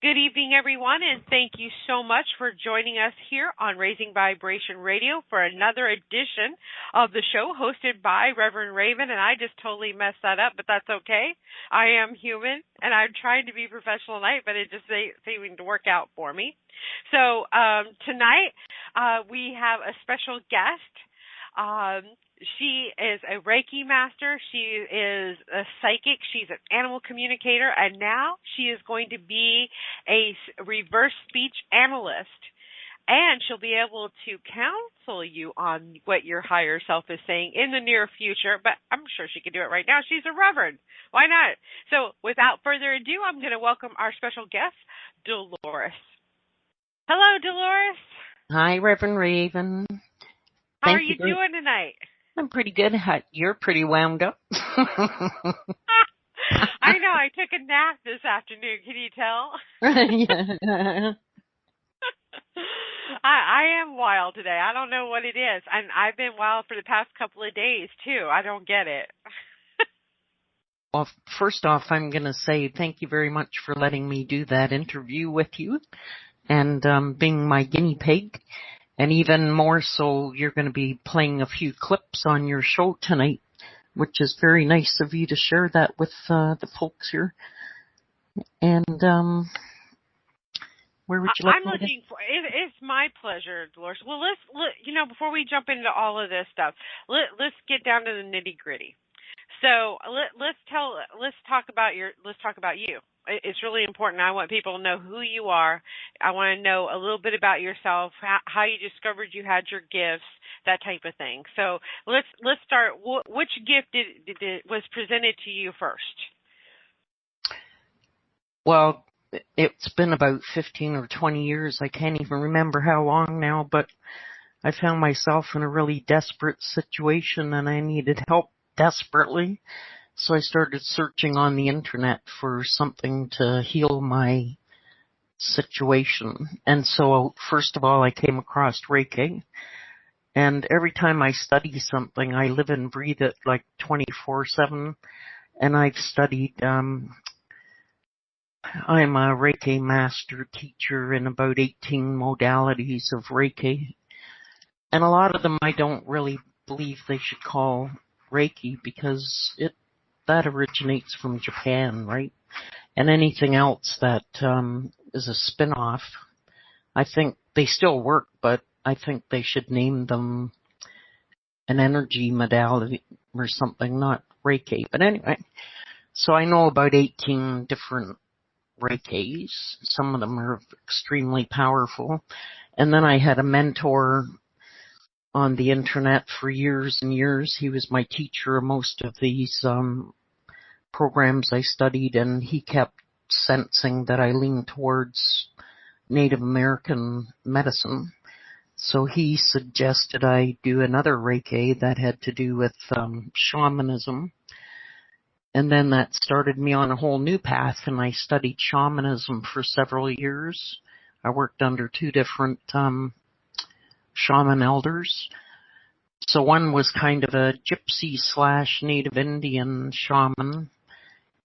Good evening, everyone, and thank you so much for joining us here on Raising Vibration Radio for another edition of the show hosted by Reverend Raven, and I just totally messed that up, but that's okay. I am human, and I'm trying to be professional tonight, but it just seeming to work out for me. So tonight we have a special guest. She is a Reiki Master. She is a psychic. She's an animal communicator. And now she is going to be a reverse speech analyst. And she'll be able to counsel you on what your higher self is saying in the near future. But I'm sure she can do it right now. She's a Reverend. Why not? So without further ado, I'm going to welcome our special guest, Dolores. Hello, Dolores. Hi, Reverend Raven. How are you doing tonight? I'm pretty good. You're pretty wound up. I know. I took a nap this afternoon. Can you tell? Yeah. I am wild today. I don't know what it is. And I've been wild for the past couple of days, too. I don't get it. Well, first off, I'm going to say thank you very much for letting me do that interview with you and being my guinea pig. And even more so, you're going to be playing a few clips on your show tonight, which is very nice of you to share that with the folks here. And where would you like I'm looking for it's my pleasure, Dolores. Well, before we jump into all of this stuff, let's get down to the nitty gritty. So let's talk about you. It's really important. I want people to know who you are. I want to know a little bit about yourself, how you discovered you had your gifts, that type of thing. So let's start. Which gift was presented to you first? Well, it's been about 15 or 20 years. I can't even remember how long now, but I found myself in a really desperate situation and I needed help desperately. So I started searching on the internet for something to heal my situation. And so first of all, I came across Reiki. And every time I study something, I live and breathe it like 24/7. And I've studied, I'm a Reiki Master teacher in about 18 modalities of Reiki. And a lot of them I don't really believe they should call Reiki because that originates from Japan, right? And anything else that is a spin-off, I think they still work, but I think they should name them an energy modality or something, not Reiki. But anyway, so I know about 18 different Reikis. Some of them are extremely powerful. And then I had a mentor on the internet for years and years. He was my teacher of most of these programs I studied, and he kept sensing that I leaned towards Native American medicine. So he suggested I do another Reiki that had to do with shamanism. And then that started me on a whole new path, and I studied shamanism for several years. I worked under two different shaman elders. So one was kind of a gypsy / Native Indian shaman.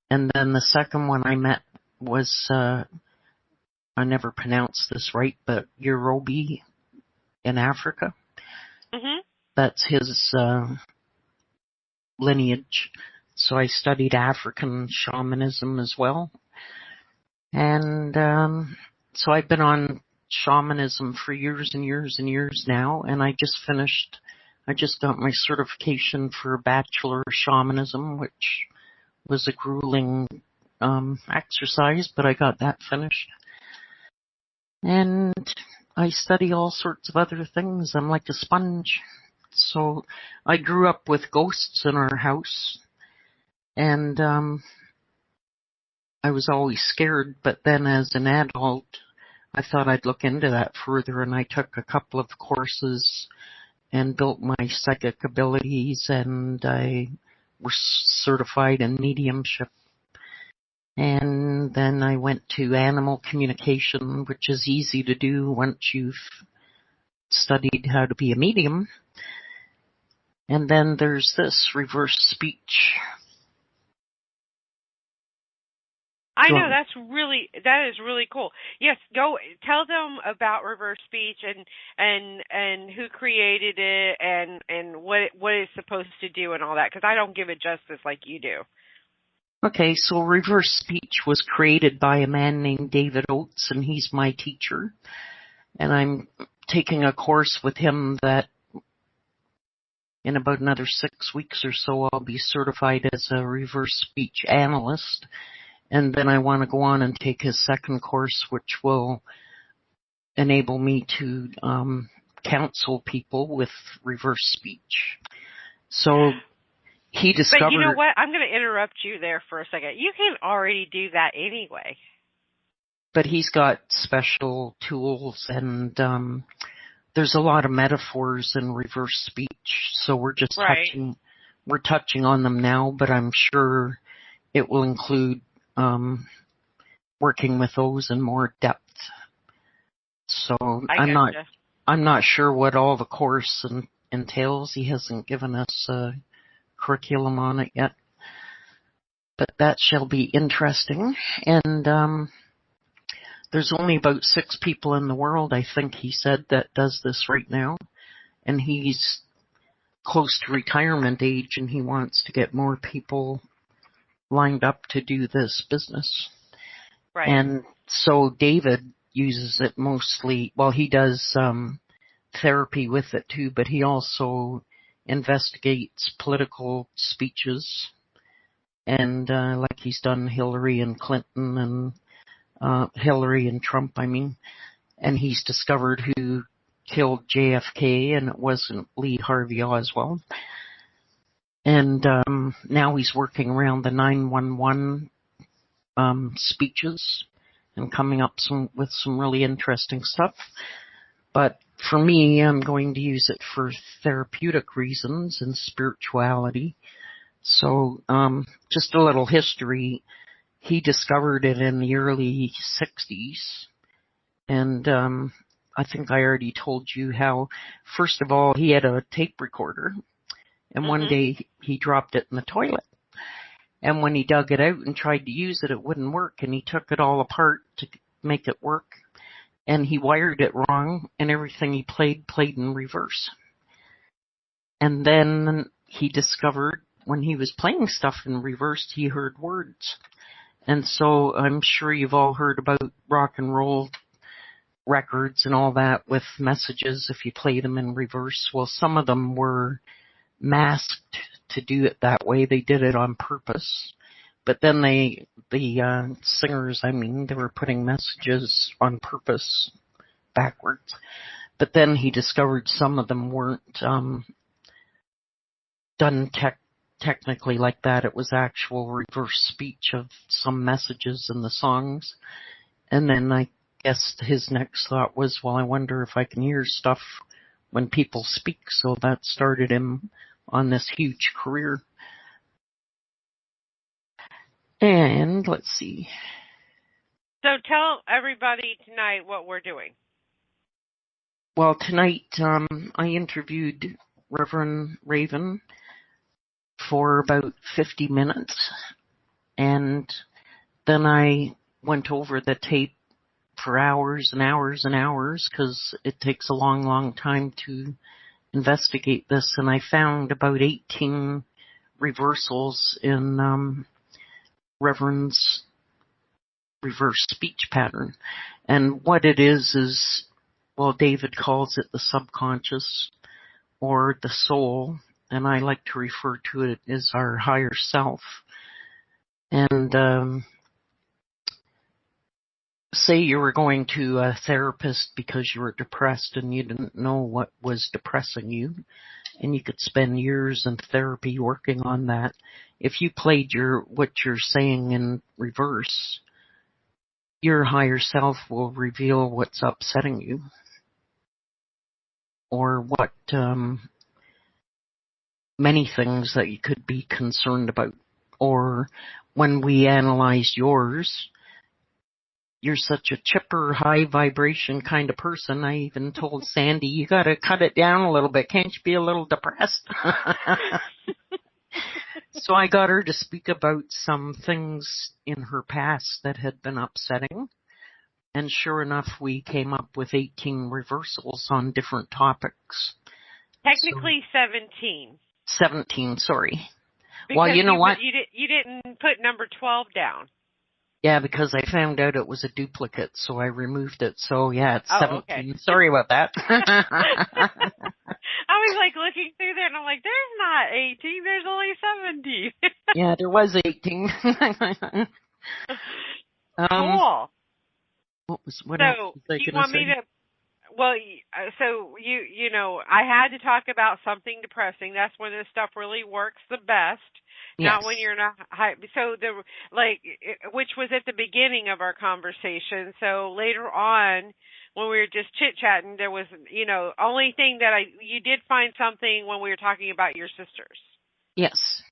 And then the second one I met was, I never pronounced this right, but Yoruba in Africa. Mm-hmm. That's his lineage. So I studied African shamanism as well. And so I've been on shamanism for years and years and years now, and I just got my certification for Bachelor of Shamanism, which was a grueling exercise, but I got that finished. And I study all sorts of other things. I'm like a sponge. So I grew up with ghosts in our house, and I was always scared, but then as an adult, I thought I'd look into that further, and I took a couple of courses and built my psychic abilities, and I was certified in mediumship. And then I went to animal communication, which is easy to do once you've studied how to be a medium. And then there's this reverse speech. I know that is really cool. Yes, go tell them about reverse speech and who created it and what it's supposed to do and all that, because I don't give it justice like you do. Okay, so reverse speech was created by a man named David Oates, and he's my teacher. And I'm taking a course with him that in about another 6 weeks or so I'll be certified as a reverse speech analyst. And then I want to go on and take his second course, which will enable me to counsel people with reverse speech. So he discovered... But you know what? I'm going to interrupt you there for a second. You can already do that anyway. But he's got special tools, and there's a lot of metaphors in reverse speech. So we're just touching on them now, but I'm sure it will include working with those in more depth. So I'm not sure what all the course entails. He hasn't given us a curriculum on it yet, but that shall be interesting. And there's only about 6 people in the world, I think he said, that does this right now, and he's close to retirement age, and he wants to get more people lined up to do this business. Right. And so David uses it mostly, well, he does therapy with it too, but he also investigates political speeches, and like he's done Hillary and Clinton and Hillary and Trump, and he's discovered who killed JFK, and it wasn't Lee Harvey Oswald. And now he's working around the 911 speeches and coming up with some really interesting stuff. But for me, I'm going to use it for therapeutic reasons and spirituality. So just a little history. He discovered it in the early 60s. And I think I already told you how, first of all, he had a tape recorder. And one day he dropped it in the toilet. And when he dug it out and tried to use it, it wouldn't work. And he took it all apart to make it work. And he wired it wrong, and everything he played in reverse. And then he discovered when he was playing stuff in reverse, he heard words. And so I'm sure you've all heard about rock and roll records and all that with messages if you play them in reverse. Well, some of them were masked to do it that way. They did it on purpose. But then the singers, they were putting messages on purpose backwards. But then he discovered some of them weren't done technically like that. It was actual reverse speech of some messages in the songs. And then I guess his next thought was, well, I wonder if I can hear stuff when people speak. So that started him on this huge career. And let's see. So tell everybody tonight what we're doing. Well, tonight I interviewed Reverend Raven for about 50 minutes, and then I went over the tape for hours and hours and hours, because it takes a long, long time to investigate this, and I found about 18 reversals in Reverend's reverse speech pattern. And what it is, well, David calls it the subconscious or the soul, and I like to refer to it as our higher self. And say you were going to a therapist because you were depressed and you didn't know what was depressing you, and you could spend years in therapy working on that. If you played what you're saying in reverse, your higher self will reveal what's upsetting you, or what many things that you could be concerned about. Or when we analyzed yours, you're such a chipper, high vibration kind of person. I even told Sandy, you got to cut it down a little bit. Can't you be a little depressed? So I got her to speak about some things in her past that had been upsetting. And sure enough, we came up with 18 reversals on different topics. Technically 17. 17, sorry. Because well, you know what? You didn't put number 12 down. Yeah, because I found out it was a duplicate, so I removed it. So yeah, it's 17. Okay. Sorry about that. I was like looking through there and I'm like, there's not 18, there's only 17. Yeah, there was 18. Cool. What else was I you gonna want say? me to, well, so you know, I had to talk about something depressing. That's when this stuff really works the best. Yes. Not when you're not high. So which was at the beginning of our conversation. So later on, when we were just chit-chatting, there was, only thing that you did find something when we were talking about your sisters. Yes.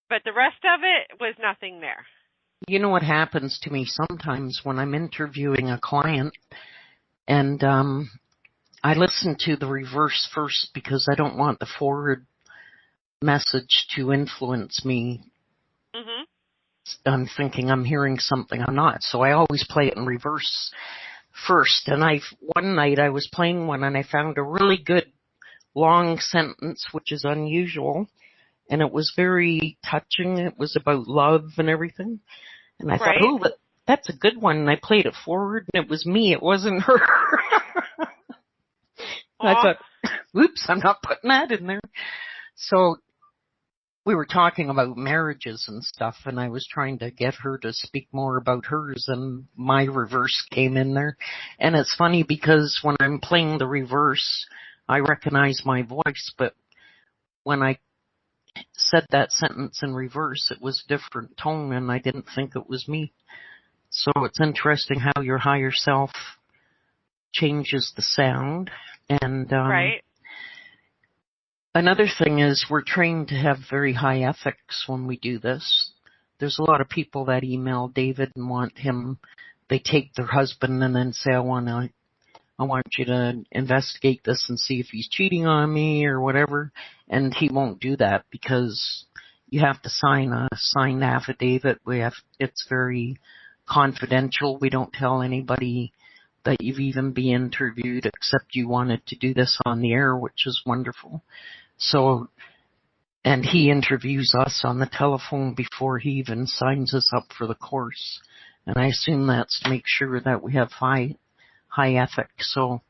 But the rest of it was nothing there. You know what happens to me sometimes when I'm interviewing a client and I listen to the reverse first because I don't want the forward message to influence me. Mm-hmm. I'm thinking I'm hearing something I'm not. So I always play it in reverse first. And one night I was playing one and I found a really good long sentence, which is unusual. And it was very touching. It was about love and everything. And I thought, oh, that's a good one. And I played it forward and it was me. It wasn't her. I thought, oops, I'm not putting that in there. So we were talking about marriages and stuff, and I was trying to get her to speak more about hers, and my reverse came in there. And it's funny because when I'm playing the reverse, I recognize my voice, but when I said that sentence in reverse, it was a different tone, and I didn't think it was me. So it's interesting how your higher self changes the sound. And Right. Another thing is we're trained to have very high ethics when we do this. There's a lot of people that email David and want him, they take their husband and then say, I want you to investigate this and see if he's cheating on me or whatever. And he won't do that because you have to sign a signed affidavit. It's very confidential. We don't tell anybody that you've even been interviewed except you wanted to do this on the air, which is wonderful. So, and he interviews us on the telephone before he even signs us up for the course. And I assume that's to make sure that we have high ethics. So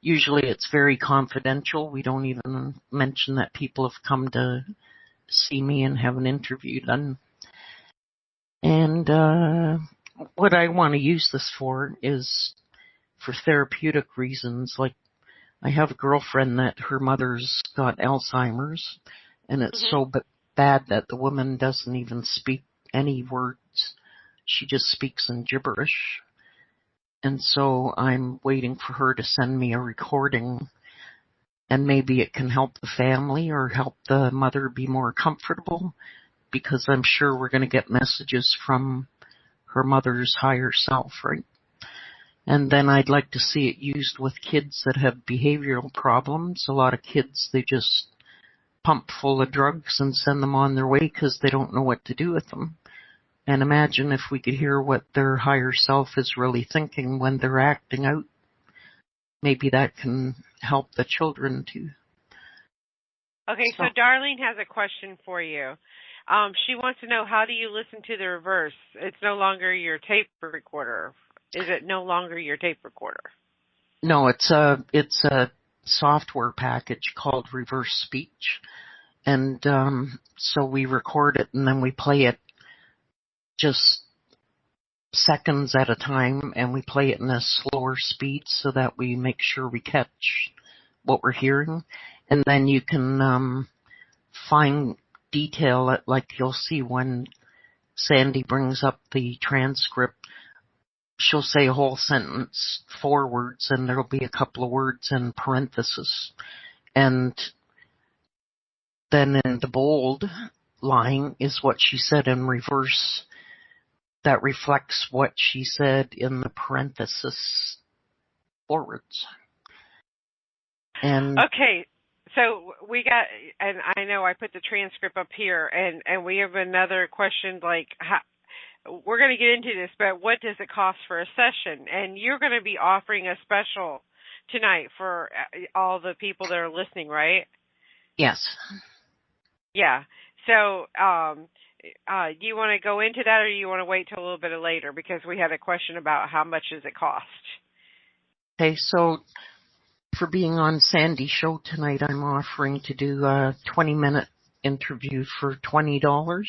usually it's very confidential. We don't even mention that people have come to see me and have an interview done. And what I want to use this for is for therapeutic reasons. Like, I have a girlfriend that her mother's got Alzheimer's, and it's so bad that the woman doesn't even speak any words. She just speaks in gibberish. And so I'm waiting for her to send me a recording, and maybe it can help the family or help the mother be more comfortable, because I'm sure we're going to get messages from her mother's higher self, right? And then I'd like to see it used with kids that have behavioral problems. A lot of kids, they just pump full of drugs and send them on their way because they don't know what to do with them. And imagine if we could hear what their higher self is really thinking when they're acting out. Maybe that can help the children too. Okay, so Darlene has a question for you. She wants to know, how do you listen to the reverse? It's no longer your tape recorder. Is it no longer your tape recorder? No, it's a software package called Reverse Speech. And so we record it and then we play it just seconds at a time, and we play it in a slower speed so that we make sure we catch what we're hearing. And then you can find detail, like you'll see when Sandy brings up the transcript, she'll say a whole sentence forwards and there'll be a couple of words in parentheses. And then in the bold line is what she said in reverse that reflects what she said in the parenthesis forwards. And okay, So we got, and I know I put the transcript up here, and we have another question like, we're going to get into this, but what does it cost for a session? And you're going to be offering a special tonight for all the people that are listening, right? Yes. Yeah. So, do you want to go into that, or do you want to wait till a little bit later? Because we had a question about how much does it cost. Okay, so for being on Sandy's show tonight, I'm offering to do a 20-minute interview for $20.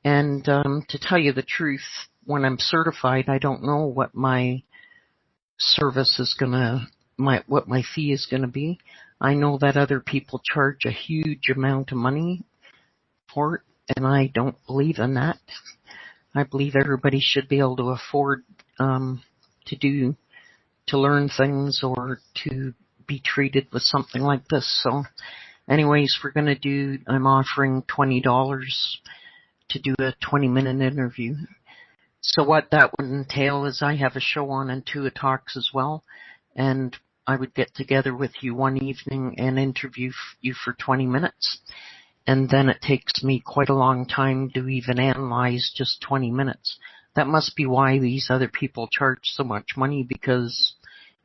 And to tell you the truth, when I'm certified, I don't know what my service is what my fee is gonna be. I know that other people charge a huge amount of money for it, and I don't believe in that. I believe everybody should be able to afford to learn things or to be treated with something like this. So anyways, I'm offering $20 to do a 20-minute interview. So what that would entail is I have a show on IntuiTalks as well, and I would get together with you one evening and interview you for 20 minutes. And then it takes me quite a long time to even analyze just 20 minutes. That must be why these other people charge so much money, because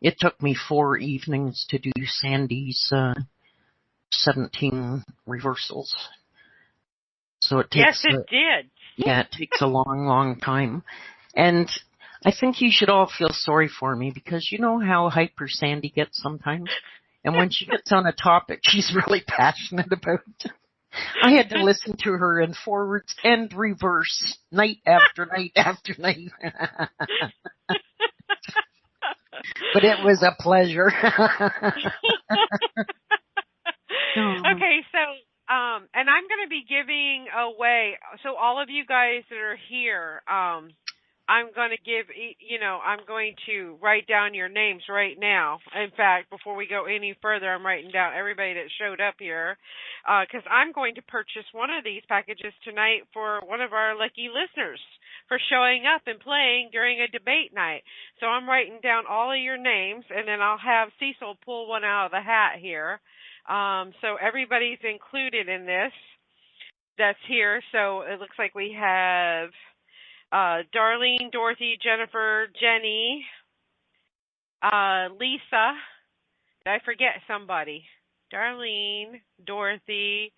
it took me 4 evenings to do Sandy's 17 reversals. So it takes Yes, it did. Yeah, it takes a long, long time. And I think you should all feel sorry for me, because you know how hyper Sandy gets sometimes? And when she gets on a topic she's really passionate about, I had to listen to her in forwards and reverse night after night after night. But it was a pleasure. Okay, so and I'm going to be giving away, so all of you guys that are here, I'm going to write down your names right now. In fact, before we go any further, I'm writing down everybody that showed up here, because I'm going to purchase one of these packages tonight for one of our lucky listeners for showing up and playing during a debate night. So I'm writing down all of your names, and then I'll have Cecil pull one out of the hat here. So everybody's included in this that's here. So it looks like we have Darlene, Dorothy, Jennifer, Jenny, Lisa. Did I forget somebody? Darlene, Dorothy,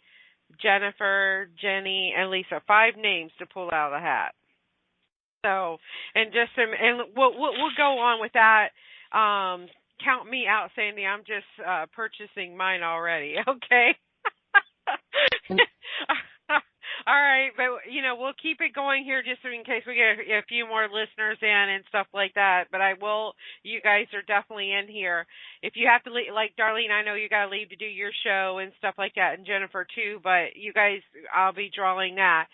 Jennifer, Jenny, and Lisa. 5 names to pull out of the hat. So, and we'll go on with that. Count me out, Sandy. I'm just purchasing mine already. Okay. All right, but we'll keep it going here just in case we get a few more listeners in and stuff like that. But you guys are definitely in here. If you have to leave, like Darlene, I know you got to leave to do your show and stuff like that, and Jennifer too. But you guys, I'll be drawing that.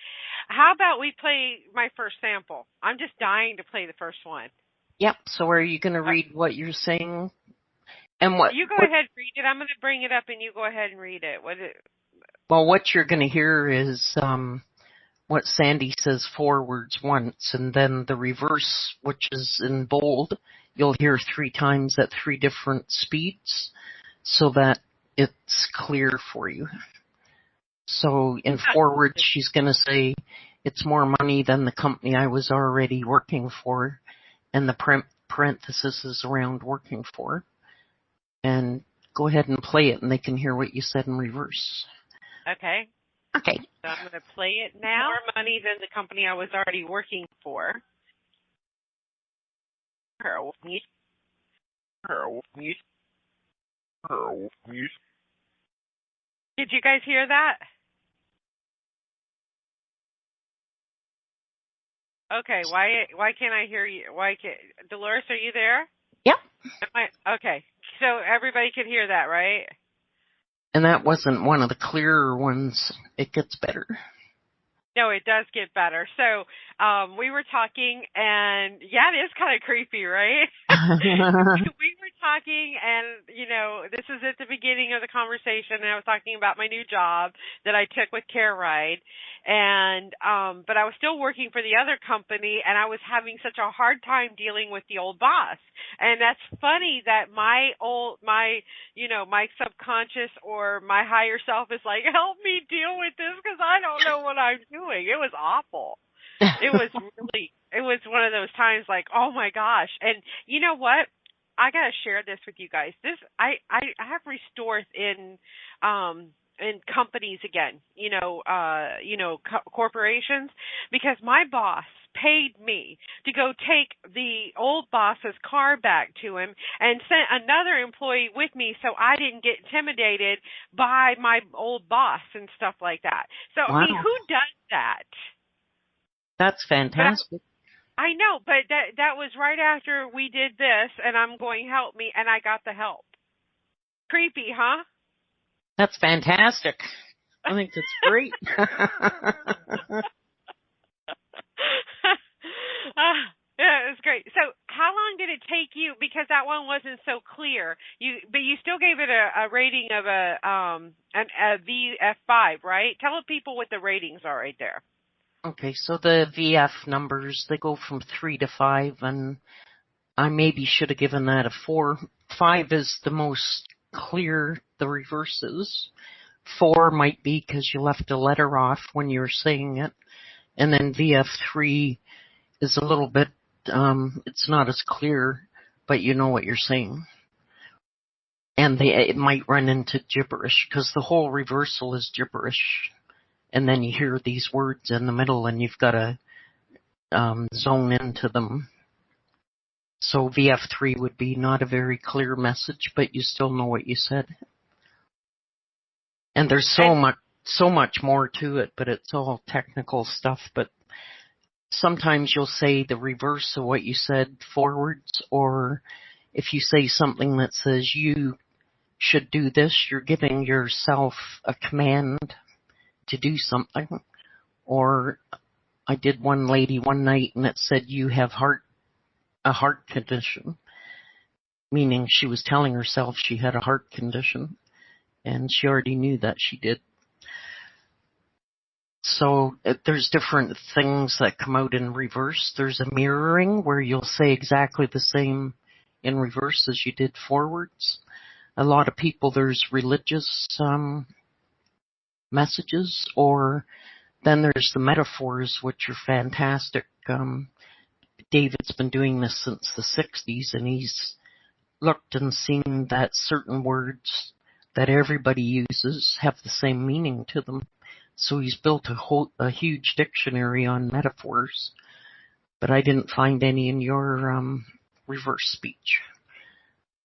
How about we play my first sample? I'm just dying to play the first one. Yep. So are you going to read what you're saying? And what? You go ahead and read it. I'm going to bring it up, and you go ahead and read it. Well, what you're going to hear is what Sandy says forwards once, and then the reverse, which is in bold, you'll hear 3 times at 3 different speeds, so that it's clear for you. So in forwards, she's going to say, it's more money than the company I was already working for, and the parenthesis is around working for. And go ahead and play it, and they can hear what you said in reverse. Okay. Okay. So I'm going to play it now. More money than the company I was already working for. Did you guys hear that? Okay. Why can't I hear you? Dolores, are you there? Yep. Okay. So everybody could hear that, right? And that wasn't one of the clearer ones. It gets better. No, it does get better. So we were talking, and yeah, it is kind of creepy, right? We were talking, and, this is at the beginning of the conversation, and I was talking about my new job that I took with Care Ride, and, but I was still working for the other company, and I was having such a hard time dealing with the old boss. And that's funny that my subconscious or my higher self is like, help me deal with this because I don't know what I'm doing. It was awful. It was one of those times like, oh my gosh. And you know what? I got to share this with you guys. I have restored in companies again, corporations, because my boss paid me to go take the old boss's car back to him and sent another employee with me so I didn't get intimidated by my old boss and stuff like that. So, Wow. I mean, who does that? That's fantastic. I know, but that was right after we did this, and I'm going, help me, and I got the help. Creepy, huh? That's fantastic. I think it's great. Yeah, it was great. So how long did it take you? Because that one wasn't so clear. But you still gave it a rating of a VF5, right? Tell the people what the ratings are right there. Okay, so the VF numbers, they go from 3 to 5, and I maybe should have given that a 4. 5 is the most clear, the reverses. 4 might be because you left a letter off when you were saying it. And then VF3 is a little bit, it's not as clear, but you know what you're saying. And it might run into gibberish because the whole reversal is gibberish. And then you hear these words in the middle and you've got to zone into them. So VF3 would be not a very clear message, but you still know what you said. And there's so much more to it, but it's all technical stuff. But sometimes you'll say the reverse of what you said forwards, or if you say something that says you should do this, you're giving yourself a command to do something. Or I did one lady one night and it said you have a heart condition, meaning she was telling herself she had a heart condition and she already knew that she did. So there's different things that come out in reverse. There's a mirroring where you'll say exactly the same in reverse as you did forwards. A lot of people, there's religious messages, or then there's the metaphors, which are fantastic. David's been doing this since the 60s, and he's looked and seen that certain words that everybody uses have the same meaning to them. So he's built a huge dictionary on metaphors, but I didn't find any in your reverse speech.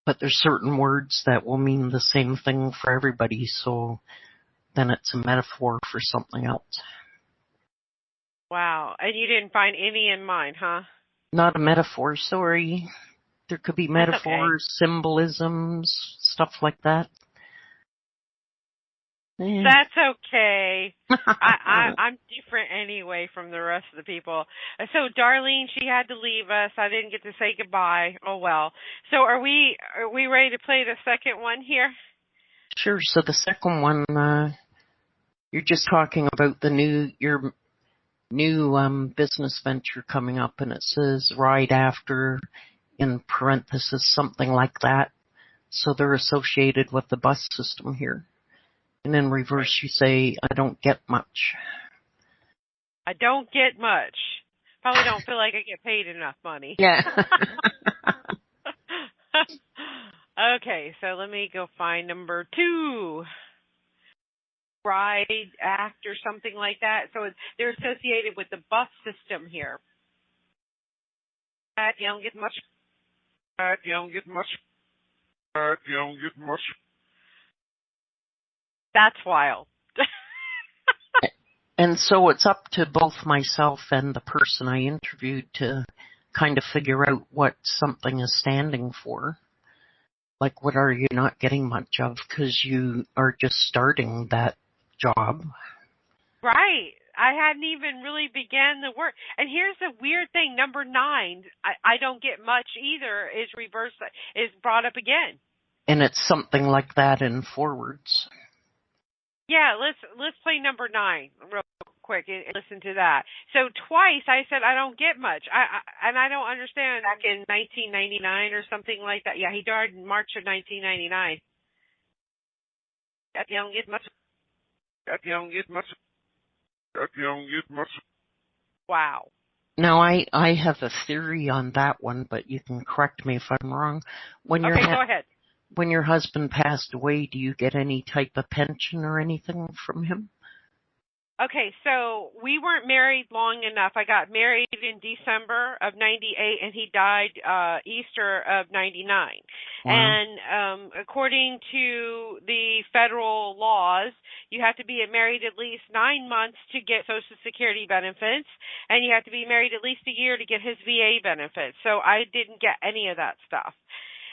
But there's certain words that will mean the same thing for everybody, so then it's a metaphor for something else. Wow. And you didn't find any in mine, huh? Not a metaphor, sorry. There could be metaphors, okay. Symbolisms, stuff like that. That's okay. I'm different anyway from the rest of the people. So Darlene, she had to leave us. I didn't get to say goodbye. Oh well. So are we ready to play the second one here? Sure. So the second one, you're just talking about your new business venture coming up, and it says right after, in parenthesis, something like that. So they're associated with the bus system here. And in reverse, you say, I don't get much. I don't get much. Probably don't feel like I get paid enough money. Yeah. Okay, so let me go find number 2. Ride, act, or something like that. So they're associated with the bus system here. You don't get much. You don't get much. You don't get much. That's wild. And so it's up to both myself and the person I interviewed to kind of figure out what something is standing for. Like, what are you not getting much of because you are just starting that job? Right. I hadn't even really began the work. And here's the weird thing: number 9, I don't get much either. Is brought up again. And it's something like that in forwards. Yeah, let's play number 9 real quick and listen to that. So twice I said I don't get much. I don't understand. Back in 1999 or something like that. Yeah, he died in March of 1999. You don't get much. You don't get much. You don't get much. Wow. Now, I have a theory on that one, but you can correct me if I'm wrong. Okay, go ahead. When your husband passed away, do you get any type of pension or anything from him? Okay, so we weren't married long enough. I got married in December of 98, and he died Easter of 99. Wow. And according to the federal laws, you have to be married at least 9 months to get Social Security benefits, and you have to be married at least a year to get his VA benefits. So I didn't get any of that stuff.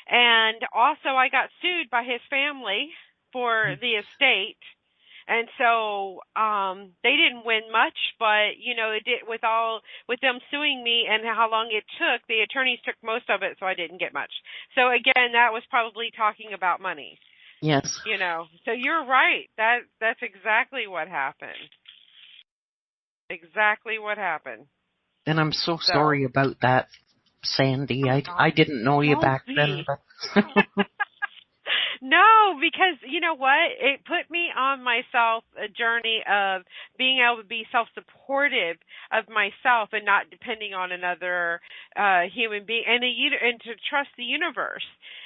And also I got sued by his family for the estate. And so they didn't win much, but it did with them suing me and how long it took. The attorneys took most of it, so I didn't get much. So again, that was probably talking about money. Yes. So you're right. That's exactly what happened. Exactly what happened. And I'm so sorry about that, Sandy. I didn't know you back then. But No, because you know what? It put me on myself a journey of being able to be self-supportive of myself and not depending on another human being, and to trust the universe.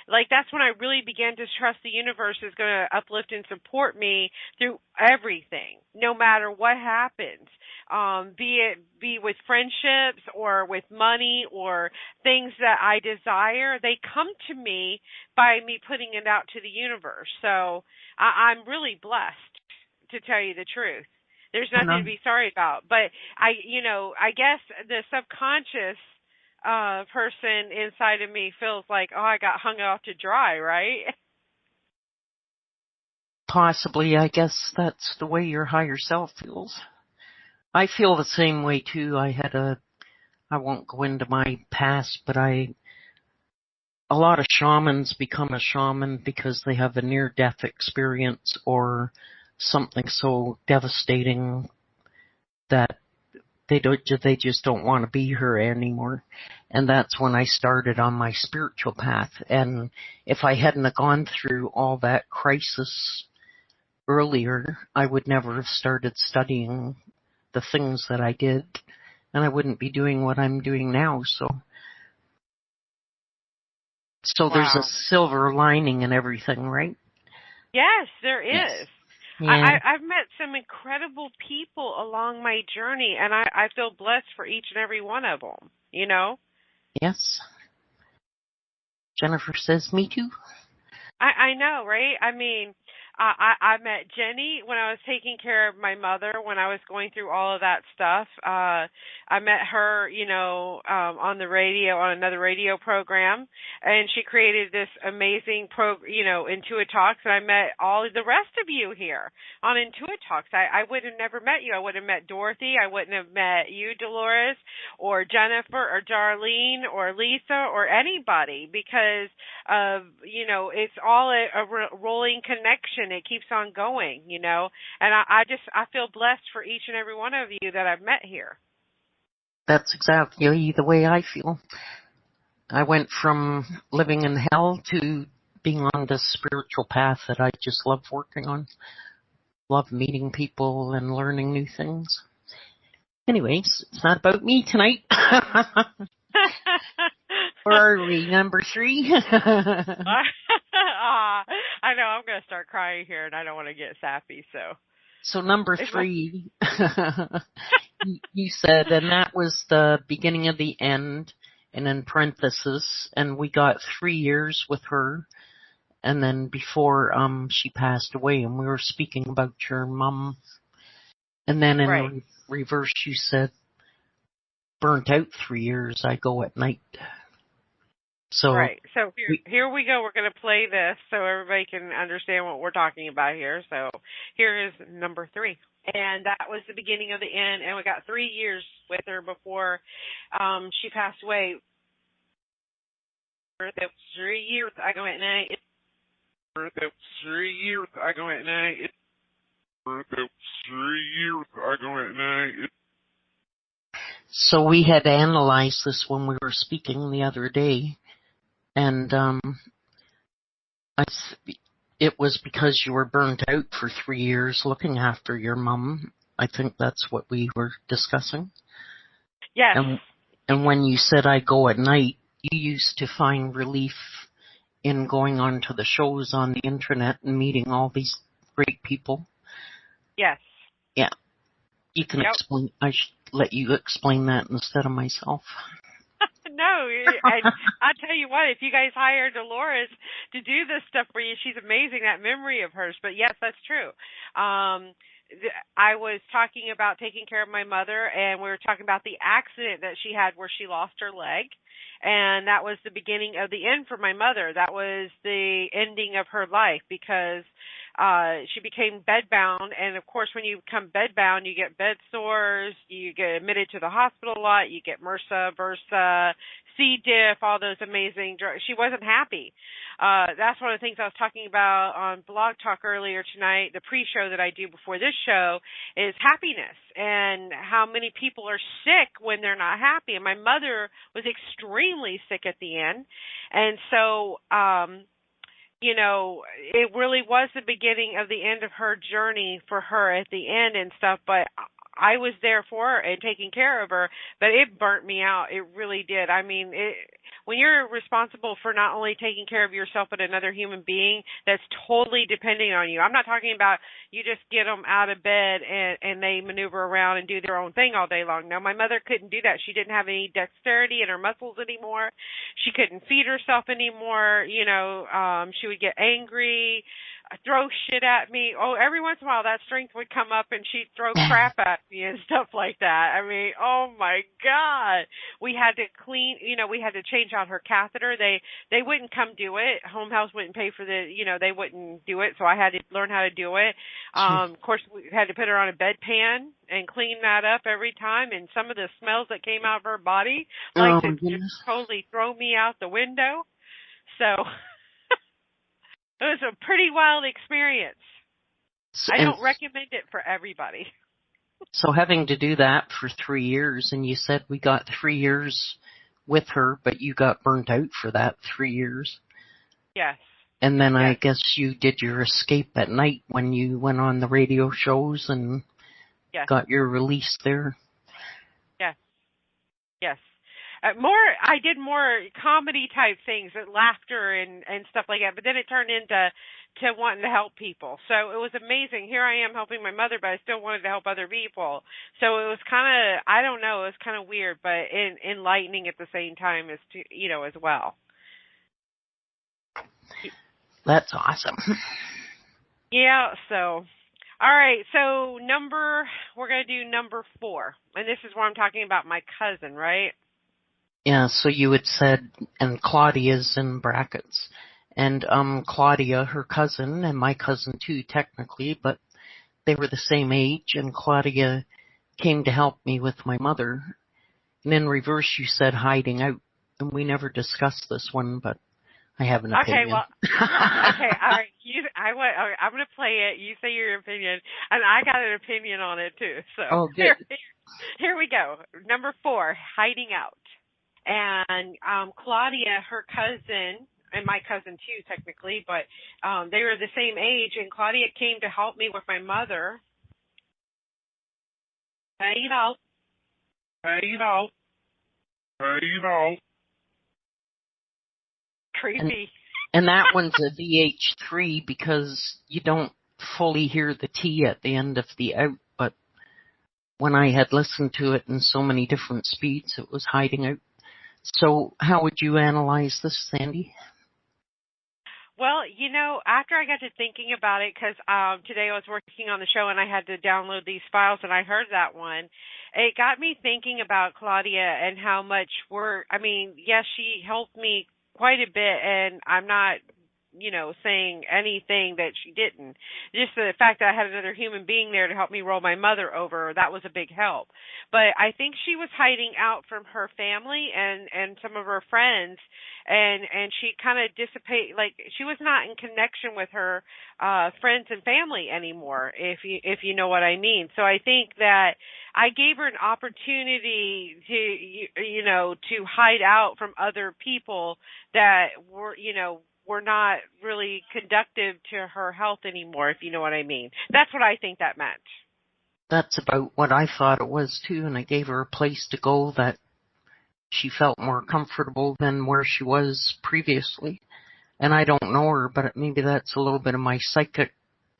Like that's when I really began to trust the universe is going to uplift and support me through everything, no matter what happens. Be with friendships or with money or things that I desire, they come to me by me putting it out to the universe. So I'm really blessed, to tell you the truth. There's nothing to be sorry about. But I guess the subconscious person inside of me feels like, oh, I got hung out to dry, right? Possibly. I guess that's the way your higher self feels. I feel the same way too. I won't go into my past, but a lot of shamans become a shaman because they have a near-death experience or something so devastating that they just don't want to be here anymore. And that's when I started on my spiritual path. And if I hadn't gone through all that crisis earlier, I would never have started studying the things that I did, and I wouldn't be doing what I'm doing now. So wow. There's a silver lining in everything, right? Yes, there is. Yes. Yeah. I've met some incredible people along my journey, and I feel blessed for each and every one of them, Yes. Jennifer says, me too. I know, right? I mean, I met Jenny when I was taking care of my mother when I was going through all of that stuff. I met her, on the radio, on another radio program, and she created this amazing IntuiTalks, and I met all the rest of you here on IntuiTalks. I would have never met you. I would have met Dorothy. I wouldn't have met you, Dolores, or Jennifer, or Darlene, or Lisa, or anybody, because of, it's all a rolling connection. It keeps on going, and I feel blessed for each and every one of you that I've met here. That's exactly the way I feel. I went from living in hell to being on this spiritual path that I just love working on. Love meeting people and learning new things. Anyways, it's not about me tonight. Where are we? Number 3? I know, I'm going to start crying here, and I don't want to get sappy, so. So number 3, you said, and that was the beginning of the end, and in parenthesis, and we got 3 years with her, and then before she passed away, and we were speaking about your mom, and then in reverse you said, burnt out 3 years, I go at night. So right. So here we go. We're going to play this so everybody can understand what we're talking about here. So here is number 3. And that was the beginning of the end, and we got 3 years with her before she passed away. For the 3 years I go at night. For the 3 years I go at night. For the 3 years I go at night. So we had analyzed this when we were speaking the other day, and it was because you were burnt out for 3 years looking after your mom. I think that's what we were discussing. Yes. And when you said I go at night, you used to find relief in going onto the shows on the internet and meeting all these great people. Yes. Yeah. You can explain. I should let you explain that instead of myself. No, and I'll tell you what, if you guys hire Dolores to do this stuff for you, she's amazing, that memory of hers. But yes, that's true. I was talking about taking care of my mother, and we were talking about the accident that she had where she lost her leg. And that was the beginning of the end for my mother. That was the ending of her life because she became bedbound. And, of course, when you become bedbound, you get bed sores, you get admitted to the hospital a lot, you get MRSA, VRSA, C. diff, all those amazing drugs. She wasn't happy. That's one of the things I was talking about on Blog Talk earlier tonight. The pre-show that I do before this show is happiness and how many people are sick when they're not happy. And my mother was extremely sick at the end. And so, it really was the beginning of the end of her journey for her at the end and stuff. But I was there for her and taking care of her, but it burnt me out. It really did. I mean, when you're responsible for not only taking care of yourself but another human being that's totally depending on you. I'm not talking about you just get them out of bed and they maneuver around and do their own thing all day long. No, my mother couldn't do that. She didn't have any dexterity in her muscles anymore. She couldn't feed herself anymore. She would get angry, throw shit at me. Oh, every once in a while that strength would come up and she'd throw crap at me and stuff like that. I mean, oh my God. We had to clean, we had to change out her catheter. They wouldn't come do it. Home health wouldn't pay for they wouldn't do it. So I had to learn how to do it. Of course, we had to put her on a bedpan and clean that up every time. And some of the smells that came out of her body, just totally throw me out the window. So it was a pretty wild experience. I don't recommend it for everybody. So having to do that for 3 years, and you said we got 3 years with her, but you got burnt out for that 3 years. Yes. And then I guess you did your escape at night when you went on the radio shows and got your release there. Yes. Yes. I did more comedy type things, laughter and stuff like that. But then it turned into wanting to help people. So it was amazing. Here I am helping my mother, but I still wanted to help other people. So it was kind of, I don't know, it was kind of weird, but enlightening at the same time as well. That's awesome. Yeah. So. All right, so we're going to do number 4. And this is where I'm talking about my cousin, right? Yeah, so you had said, and Claudia's in brackets. And Claudia, her cousin, and my cousin too, technically, but they were the same age, and Claudia came to help me with my mother. And in reverse, you said hiding out. And we never discussed this one, but I have an opinion. Okay, well, okay, all right. I'm going to play it. You say your opinion, and I got an opinion on it too. So here we go. Number 4, hiding out. And Claudia, her cousin, and my cousin too, technically, but they were the same age, and Claudia came to help me with my mother. Creepy. And that one's a VH3 because you don't fully hear the T at the end of the out, but when I had listened to it in so many different speeds, it was hiding out. So how would you analyze this, Sandy? Well, after I got to thinking about it, because today I was working on the show and I had to download these files and I heard that one, it got me thinking about Claudia and how much yes, she helped me quite a bit, and I'm not saying anything that she didn't. Just the fact that I had another human being there to help me roll my mother over, that was a big help. But I think she was hiding out from her family and some of her friends, and she kind of dissipated, like she was not in connection with her friends and family anymore, if you know what I mean. So I think that I gave her an opportunity to hide out from other people that were not really conducive to her health anymore, if you know what I mean. That's what I think that meant. That's about what I thought it was too, and I gave her a place to go that she felt more comfortable than where she was previously. And I don't know her, but maybe that's a little bit of my psychic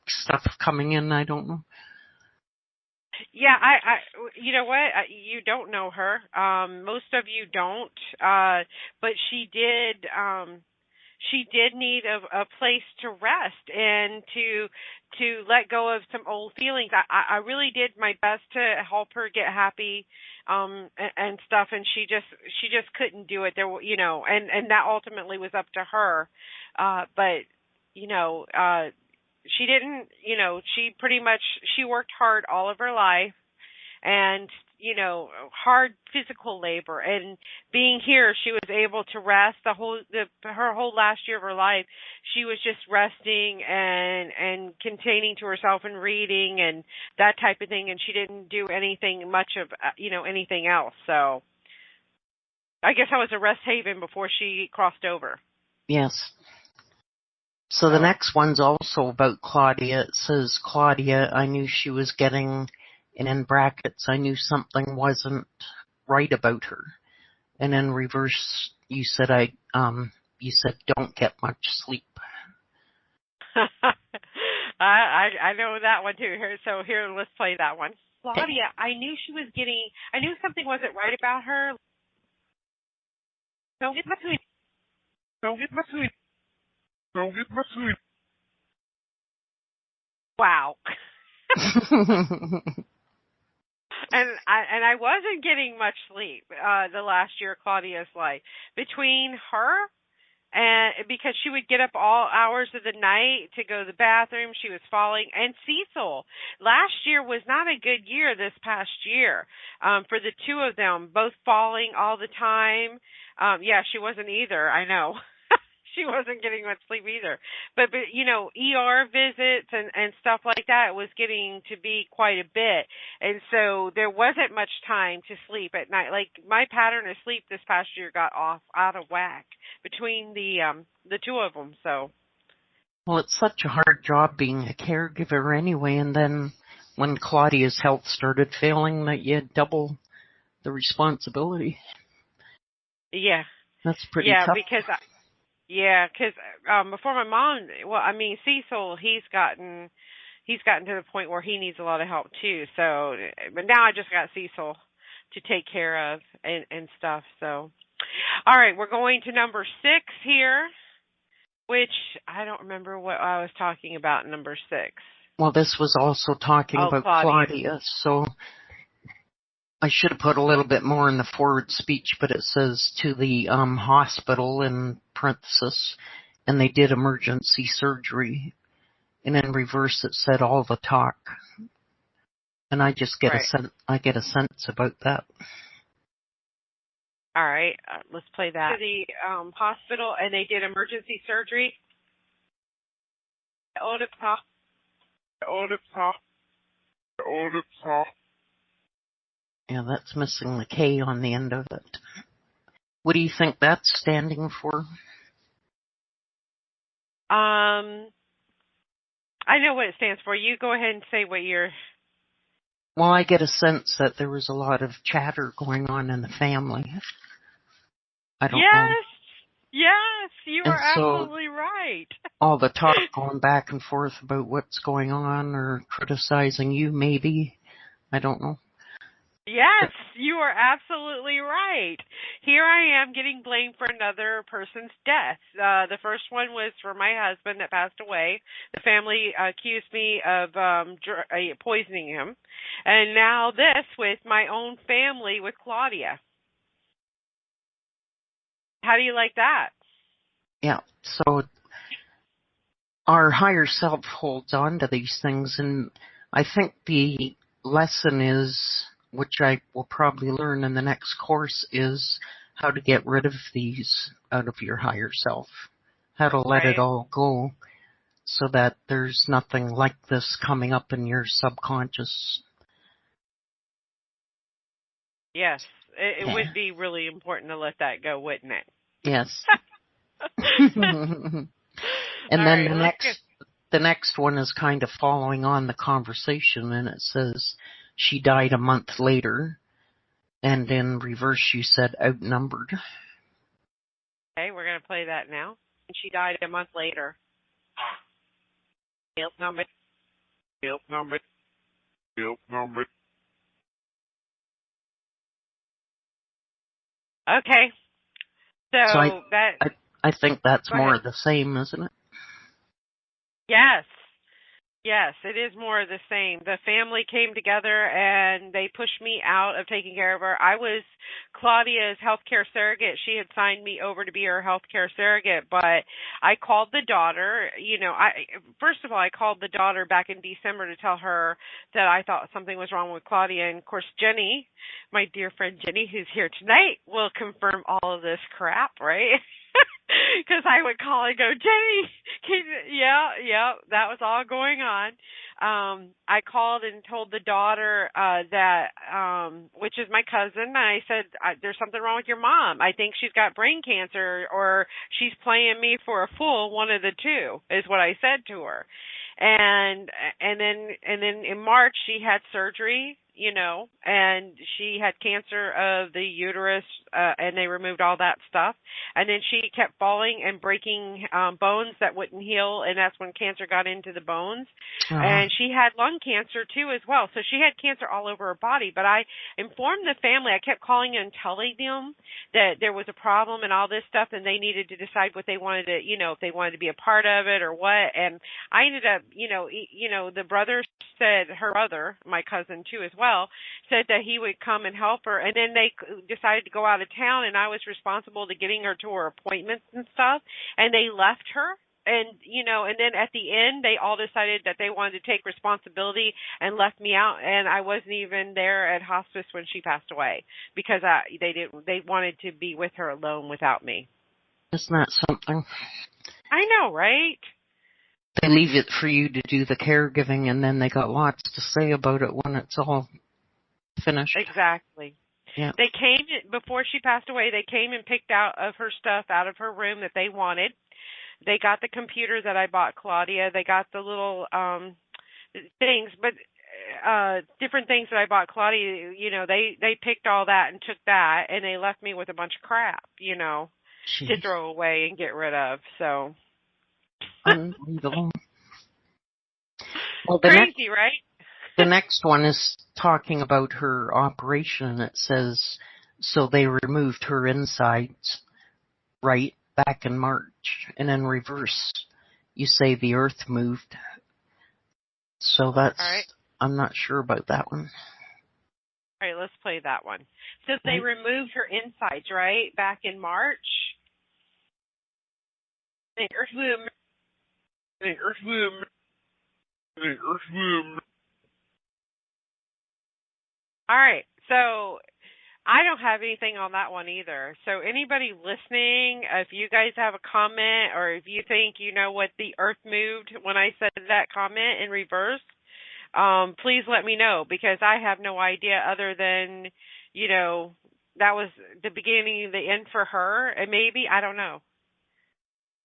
stuff coming in. I don't know. Yeah, I you know what? You don't know her. Most of you don't. But she did need a place to rest and to let go of some old feelings. I really did my best to help her get happy and stuff, and she just couldn't do it. There, and that ultimately was up to her. But she didn't, she worked hard all of her life, and hard physical labor, and being here, she was able to rest her whole last year of her life. She was just resting and containing to herself and reading and that type of thing, and she didn't do anything much of anything else. So I guess I was a rest haven before she crossed over. Yes. So the next one's also about Claudia. It says, Claudia, I knew she was getting, and in brackets, I knew something wasn't right about her. And in reverse, you said don't get much sleep. I know that one too. So let's play that one. Claudia, I knew something wasn't right about her. Don't get my sweet. Wow. And I wasn't getting much sleep the last year of Claudia's life. Between her and because she would get up all hours of the night to go to the bathroom, she was falling, and Cecil. Last year was not a good year this past year for the two of them, both falling all the time. She wasn't either, I know. She wasn't getting much sleep either. But ER visits and stuff like that was getting to be quite a bit. And so there wasn't much time to sleep at night. Like my pattern of sleep this past year got out of whack between the two of them. So. Well, it's such a hard job being a caregiver anyway, and then when Claudia's health started failing, that you had double the responsibility. Yeah. That's pretty tough. Because before my mom, Cecil, he's gotten to the point where he needs a lot of help too. So, but now I just got Cecil to take care of and stuff. So, all right, we're going to number 6 here, which I don't remember what I was talking about in number 6. Well, this was also talking about Claudia, so I should have put a little bit more in the forward speech, but it says to the hospital in parenthesis, and they did emergency surgery. And in reverse, it said all the talk. And I just get I get a sense about that. All right, let's play that. To the hospital, and they did emergency surgery. Yeah, that's missing the K on the end of it. What do you think that's standing for? I know what it stands for. You go ahead and say what you're... Well, I get a sense that there was a lot of chatter going on in the family. I don't know. Yes, you are absolutely right. All the talk going back and forth about what's going on or criticizing you, maybe. I don't know. Yes, you are absolutely right. Here I am getting blamed for another person's death. The first one was for my husband that passed away. The family accused me of poisoning him. And now this with my own family with Claudia. How do you like that? Yeah, so our higher self holds on to these things, and I think the lesson is, which I will probably learn in the next course, is how to get rid of these out of your higher self, how to let it all go so that there's nothing like this coming up in your subconscious. Yes, it would be really important to let that go, wouldn't it? Yes. And then the next one is kind of following on the conversation, and it says she died a month later, and in reverse you said outnumbered. Okay, we're going to play that now. And she died a month later. Outnumbered. Outnumbered. Outnumbered. Okay. So I think that's more of the same, isn't it? Yes. Yes, it is more of the same. The family came together and they pushed me out of taking care of her. I was Claudia's healthcare surrogate. She had signed me over to be her healthcare surrogate, but I called the daughter. First of all, I called the daughter back in December to tell her that I thought something was wrong with Claudia. And of course, Jenny, my dear friend Jenny, who's here tonight, will confirm all of this crap, right? Because I would call and go, Jenny, yeah, that was all going on. I called and told the daughter that, which is my cousin, and I said, there's something wrong with your mom. I think she's got brain cancer, or she's playing me for a fool. One of the two is what I said to her. And then in March she had surgery, and she had cancer of the uterus, and they removed all that stuff. And then she kept falling and breaking bones that wouldn't heal, and that's when cancer got into the bones. Uh-huh. And she had lung cancer too as well. So she had cancer all over her body. But I informed the family. I kept calling and telling them that there was a problem and all this stuff, and they needed to decide what they wanted to, if they wanted to be a part of it or what. And I ended up, the brother said, her brother, my cousin too as well, said that he would come and help her. And then they decided to go out of town, and I was responsible to getting her to her appointments and stuff. And they left her. And, and then at the end, they all decided that they wanted to take responsibility and left me out. And I wasn't even there at hospice when she passed away because they wanted to be with her alone without me. Isn't that something? I know, right? They leave it for you to do the caregiving, and then they got lots to say about it when it's all finished. Exactly. Yeah. They came, before she passed away, they came and picked out of her stuff out of her room that they wanted. They got the computer that I bought Claudia. They got the little things, but different things that I bought Claudia, they picked all that and took that, and they left me with a bunch of crap, Jeez. To throw away and get rid of. So unbelievable. Well, crazy, right? The next one is talking about her operation, and it says, so they removed her insides, right, back in March, and in reverse, you say the earth moved. So that's, all right. I'm not sure about that one. All right, let's play that one. So they removed her insides, right, back in March. The earth moved. The earth moved. The earth moved. All right, so I don't have anything on that one either. So anybody listening, if you guys have a comment or if you think you know what the earth moved when I said that comment in reverse, please let me know, because I have no idea other than, that was the beginning, the end for her, and maybe, I don't know.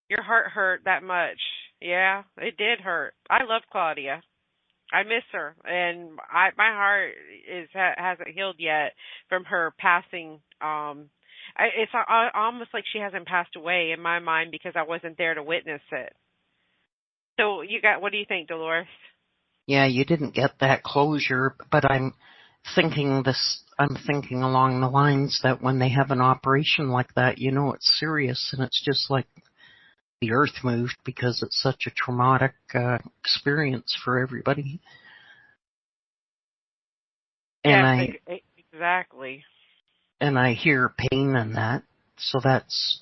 Your heart hurt that much. Yeah, it did hurt. I love Claudia. I miss her, and my heart hasn't healed yet from her passing. It's almost like she hasn't passed away in my mind because I wasn't there to witness it. So what do you think, Dolores? Yeah, you didn't get that closure, but I'm thinking along the lines that when they have an operation like that, it's serious, and it's just like the earth moved because it's such a traumatic experience for everybody. And exactly. And I hear pain in that, so that's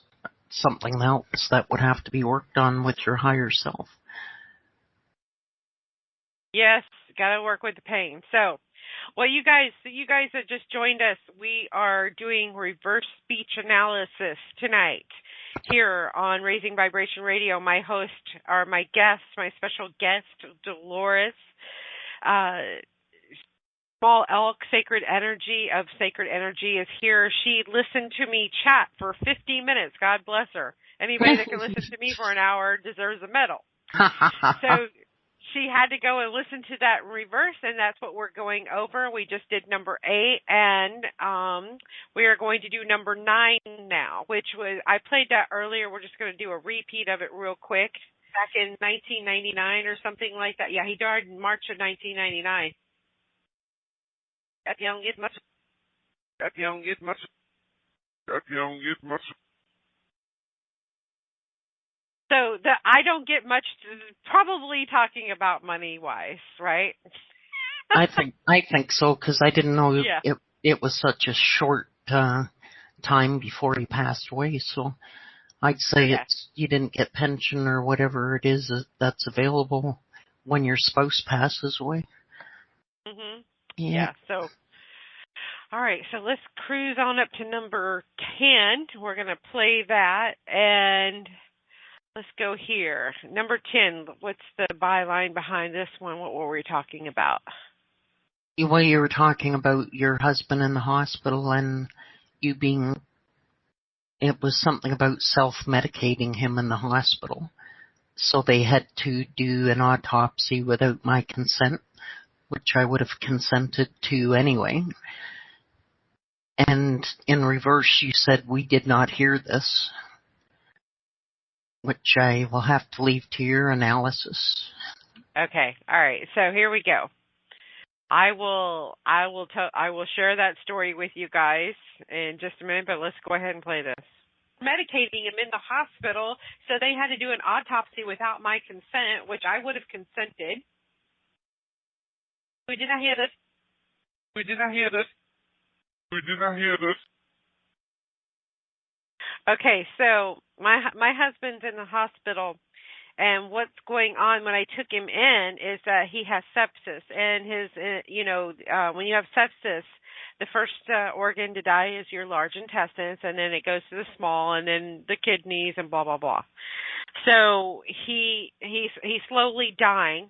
something else that would have to be worked on with your higher self. Yes, got to work with the pain. So, well, you guys that just joined us, we are doing reverse speech analysis tonight here on Raising Vibration Radio. My host, or my guest, my special guest, Dolores, small-elk-sacred-energy of sacred energy is here. She listened to me chat for 50 minutes. God bless her. Anybody that can listen to me for an hour deserves a medal. So she had to go and listen to that in reverse, and that's what we're going over. We just did number 8, and we are going to do number 9 now, which was, I played that earlier. We're just going to do a repeat of it real quick. Back in 1999 or something like that. Yeah, he died in March of 1999. That young get much. That young get much. That young get much. So I don't get much, probably talking about money-wise, right? I think so, because I didn't know Yeah. it was such a short time before he passed away. So I'd say you didn't get pension or whatever it is that's available when your spouse passes away. Mhm. Yeah. So, all right. So let's cruise on up to number 10. We're gonna play that, and let's go here. Number 10. What's the byline behind this one? What were we talking about? Well, you were talking about your husband in the hospital and you being. It was something about self-medicating him in the hospital. So they had to do an autopsy without my consent, which I would have consented to anyway. And in reverse, you said we did not hear this, which I will have to leave to your analysis. Okay. All right. So here we go. I will share that story with you guys in just a minute, but let's go ahead and play this. Medicating him in the hospital, so they had to do an autopsy without my consent, which I would have consented. We did not hear this. We did not hear this. We did not hear this. Okay, so my husband's in the hospital, and what's going on when I took him in is that he has sepsis, and his, when you have sepsis, the first organ to die is your large intestines, and then it goes to the small, and then the kidneys, and blah blah blah. So he's slowly dying,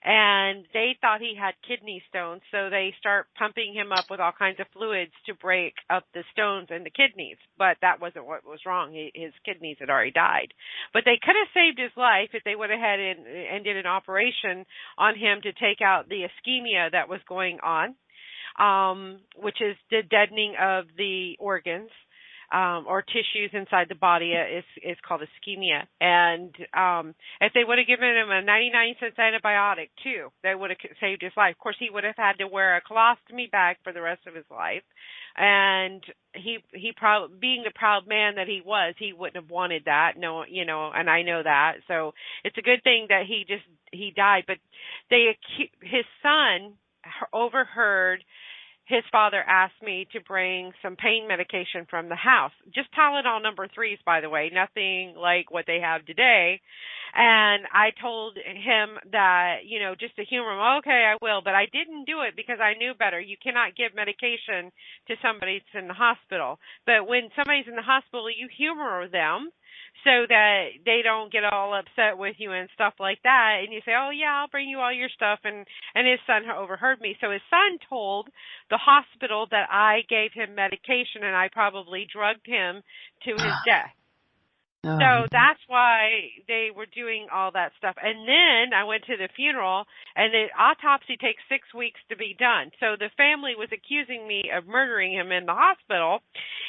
and they thought he had kidney stones, so they start pumping him up with all kinds of fluids to break up the stones in the kidneys. But that wasn't what was wrong. His kidneys had already died. But they could have saved his life if they would have had and did an operation on him to take out the ischemia that was going on, which is the deadening of the organs. Or tissues inside the body is called ischemia. And if they would have given him a 99-cent antibiotic, too, they would have saved his life. Of course, he would have had to wear a colostomy bag for the rest of his life. And he being the proud man that he was, he wouldn't have wanted that. No, and I know that. So it's a good thing that he died. But his son overheard his father asked me to bring some pain medication from the house. Just Tylenol number 3s, by the way, nothing like what they have today. And I told him that, just to humor him, okay, I will. But I didn't do it because I knew better. You cannot give medication to somebody that's in the hospital. But when somebody's in the hospital, you humor them so that they don't get all upset with you and stuff like that. And you say, oh, yeah, I'll bring you all your stuff. And his son overheard me. So his son told the hospital that I gave him medication and I probably drugged him to his death. So that's why they were doing all that stuff. And then I went to the funeral, and the autopsy takes 6 weeks to be done. So the family was accusing me of murdering him in the hospital,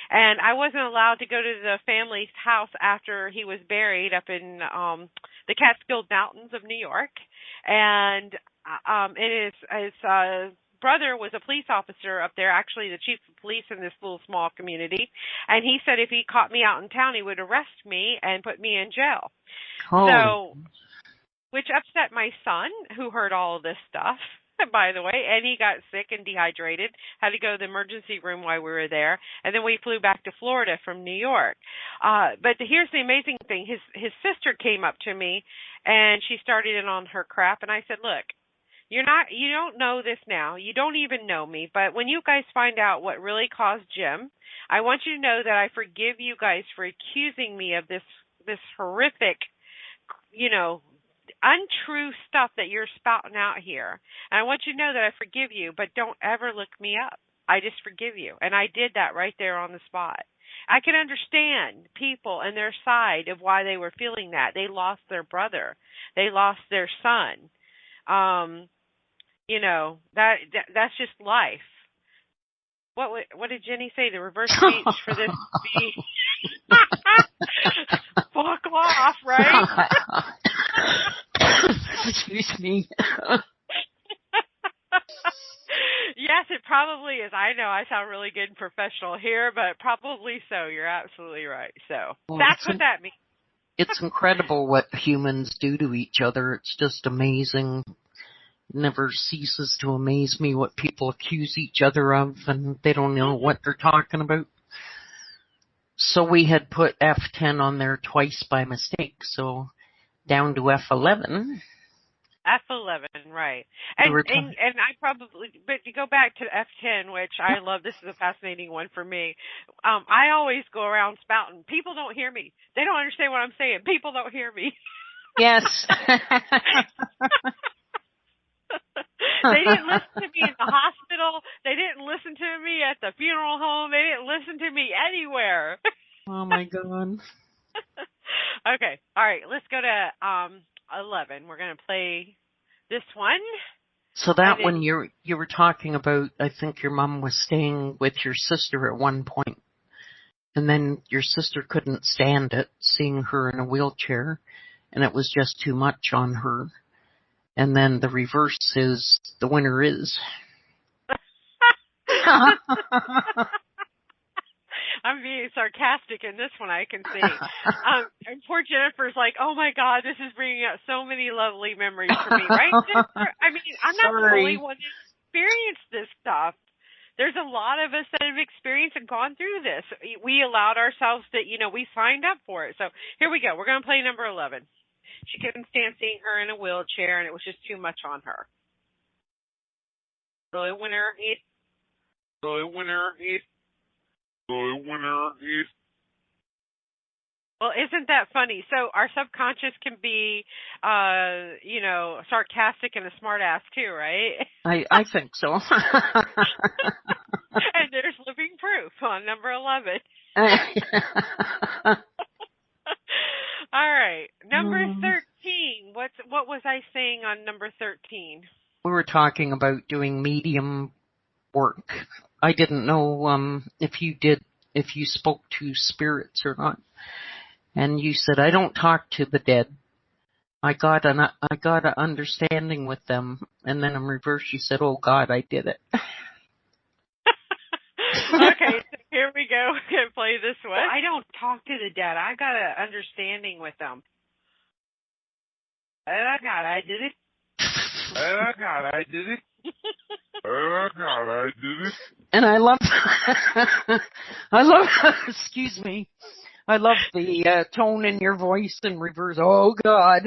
and I wasn't allowed to go to the family's house after he was buried up in the Catskill Mountains of New York. And his brother was a police officer up there, actually the chief of police in this little small community, and he said if he caught me out in town, he would arrest me and put me in jail. So, which upset my son, who heard all of this stuff, by the way, and he got sick and dehydrated, had to go to the emergency room while we were there, and then we flew back to Florida from New York. But here's the amazing thing. His sister came up to me, and she started in on her crap, and I said, look, You don't know this now. You don't even know me. But when you guys find out what really caused Jim, I want you to know that I forgive you guys for accusing me of this horrific, untrue stuff that you're spouting out here. And I want you to know that I forgive you, but don't ever look me up. I just forgive you. And I did that right there on the spot. I can understand people and their side of why they were feeling that. They lost their brother. They lost their son. That's just life. What did Jenny say? The reverse speech for this to be fuck off, right? Excuse me. Yes, it probably is. I know I sound really good and professional here, but probably so. You're absolutely right. So that's what that means. It's incredible what humans do to each other. It's just amazing. It never ceases to amaze me what people accuse each other of, and they don't know what they're talking about. So we had put F10 on there twice by mistake, so down to F11. F11, right. And I probably, but to go back to F10, which I love, this is a fascinating one for me. I always go around spouting, people don't hear me. They don't understand what I'm saying. People don't hear me. Yes. They didn't listen to me in the hospital. They didn't listen to me at the funeral home. They didn't listen to me anywhere. Oh, my God. Okay. All right. Let's go to 11. We're going to play this one. So that one you were talking about, I think your mom was staying with your sister at one point, and then your sister couldn't stand it, seeing her in a wheelchair, and it was just too much on her. And then the reverse is, the winner is. I'm being sarcastic in this one, I can see. And poor Jennifer's like, oh my God, this is bringing up so many lovely memories for me, right, Jennifer? I mean, I'm not the only one who experienced this stuff. There's a lot of us that have experienced and gone through this. We allowed ourselves to, we signed up for it. So here we go. We're going to play number 11. She couldn't stand seeing her in a wheelchair, and it was just too much on her. So the winner is... Well, isn't that funny? So our subconscious can be, sarcastic and a smartass too, right? I think so. And there's living proof on number 11. All right, number 13. What was I saying on number 13? We were talking about doing medium work. I didn't know if you spoke to spirits or not. And you said, I don't talk to the dead. I got an understanding with them. And then in reverse, you said, oh God, I did it. Okay, so here we go. We're going to play this one. I don't talk to the dead. I got an understanding with them. Oh God, I did it. Oh God, I did it. Oh God, I did it. And excuse me. I love the tone in your voice in reverse. Oh God.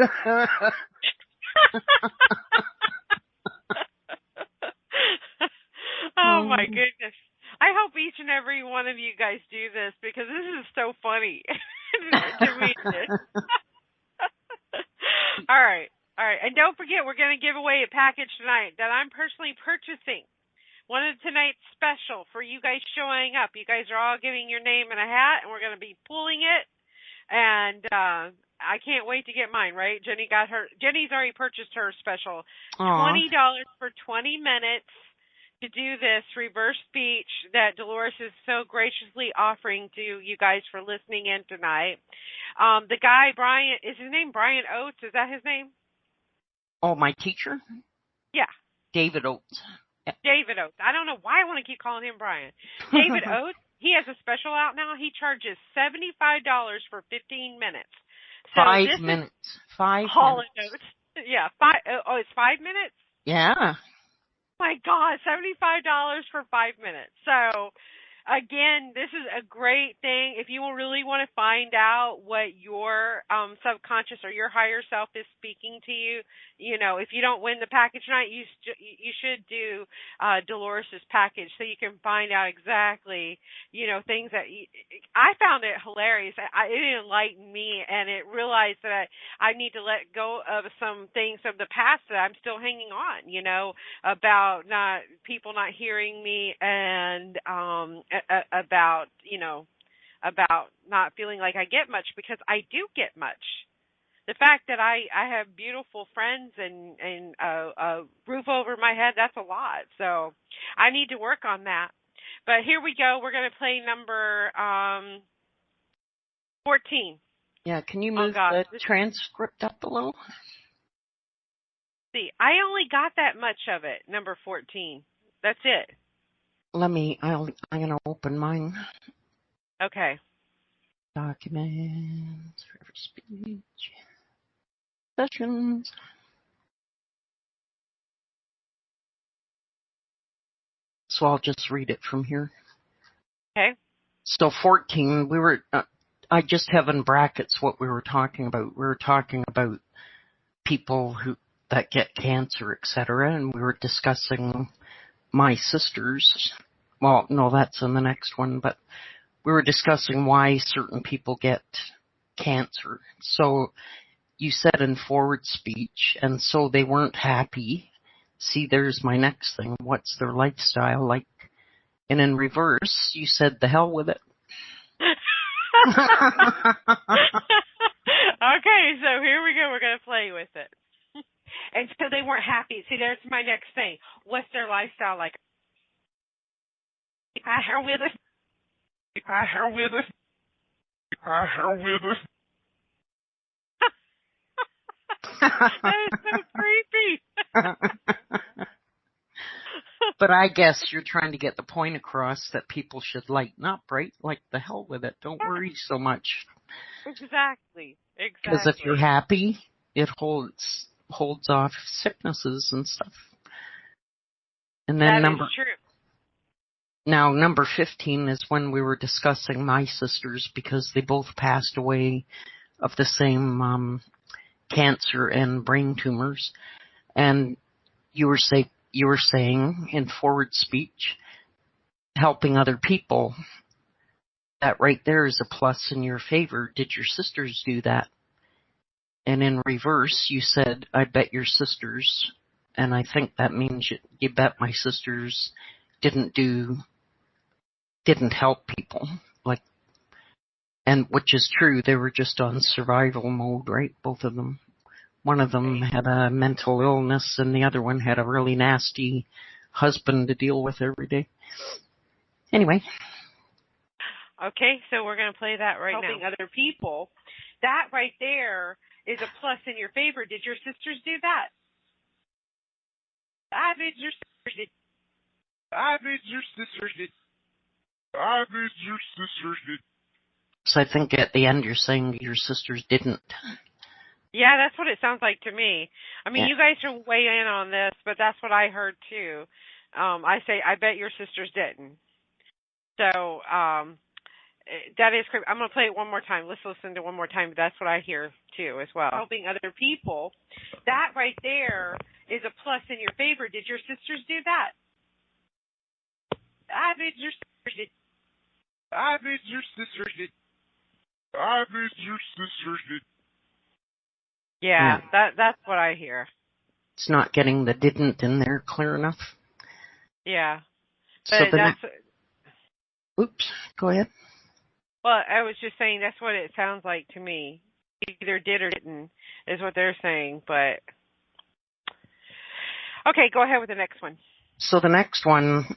Oh my goodness. I hope each and every one of you guys do this because this is so funny to me. All right. And don't forget, we're going to give away a package tonight that I'm personally purchasing. One of tonight's special for you guys showing up. You guys are all getting your name in a hat, and we're going to be pulling it. And I can't wait to get mine, right? Jenny's already purchased her special. $20 for 20 minutes to do this reverse speech that Dolores is so graciously offering to you guys for listening in tonight. The guy, Brian, is his name Brian Oates? Is that his name? Oh, my teacher? Yeah. David Oates. David Oates. I don't know why I want to keep calling him Brian. David Oates, he has a special out now. He charges $75 for 15 minutes. So 5 minutes. 5 minutes. Yeah. It's 5 minutes? Yeah. My God, $75 for 5 minutes. So again, this is a great thing. If you really want to find out what your subconscious or your higher self is speaking to you, if you don't win the package night, you should do Dolores's package so you can find out exactly, things that I found it hilarious. It enlightened me, and it realized that I need to let go of some things of the past that I'm still hanging on, about people not hearing me, and about not feeling like I get much, because I do get much. The fact that I have beautiful friends and a roof over my head, that's a lot. So I need to work on that. But here we go. We're going to play number 14. Yeah, can you move the transcript up a little? See, I only got that much of it, number 14. That's it. I'm going to open mine. Okay. Documents, reverse speech, sessions. So I'll just read it from here. Okay. So 14, I just have in brackets what we were talking about. We were talking about people that get cancer, etc., and we were discussing my sisters. Well, no, that's in the next one, but we were discussing why certain people get cancer. So you said in forward speech, and so they weren't happy. See, there's my next thing. What's their lifestyle like? And in reverse, you said the hell with it. Okay, so here we go. We're going to play with it. And so they weren't happy. See, there's my next thing. What's their lifestyle like? I hell with it. I hell with it. I hell with it. That is so creepy. But I guess you're trying to get the point across that people should lighten up, right? Like, the hell with it. Don't worry so much. Exactly. Because if you're happy, it holds off sicknesses and stuff. And then that is true. Now, number 15 is when we were discussing my sisters, because they both passed away of the same cancer and brain tumors. And you were saying in forward speech, helping other people, that right there is a plus in your favor. Did your sisters do that? And in reverse, you said, I bet your sisters, and I think that means you bet my sisters didn't help people, like, and which is true. They were just on survival mode, right? Both of them. One of them had a mental illness, and the other one had a really nasty husband to deal with every day. Anyway. Okay, so we're going to play that right now. Helping other people. That right there is a plus in your favor. Did your sisters do that? I bet your sisters did. I bet your sisters did. I bet your sisters did. So I think at the end you're saying your sisters didn't. Yeah, that's what it sounds like to me. I mean, You guys can weigh in on this, but that's what I heard too. I say, I bet your sisters didn't. So, that is correct. I'm going to play it one more time. Let's listen to one more time. That's what I hear too as well. Helping other people. That right there is a plus in your favor. Did your sisters do that? I bet your sisters did. I bet your sisters did. I bet your sisters did. Yeah, that's what I hear. It's not getting the didn't in there clear enough. Yeah. But oops, go ahead. Well, I was just saying that's what it sounds like to me. Either did or didn't is what they're saying, but... Okay, go ahead with the next one. So the next one,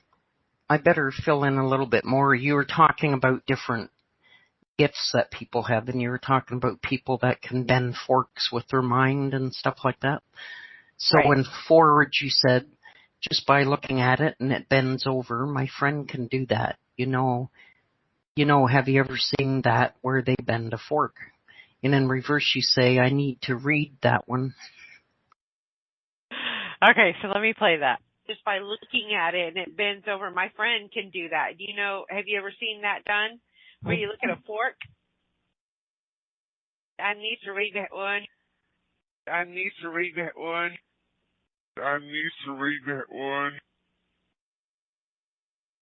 I better fill in a little bit more. You were talking about different gifts that people have, and you were talking about people that can bend forks with their mind and stuff like that. So in forward, you said, just by looking at it and it bends over, my friend can do that. Have you ever seen that where they bend a fork? And in reverse, you say, I need to read that one. Okay, so let me play that. just by looking at it and it bends over. My friend can do that. Do you know, have you ever seen that done? Where you look at a fork? I need to read that one. I need to read that one. I need to read that one.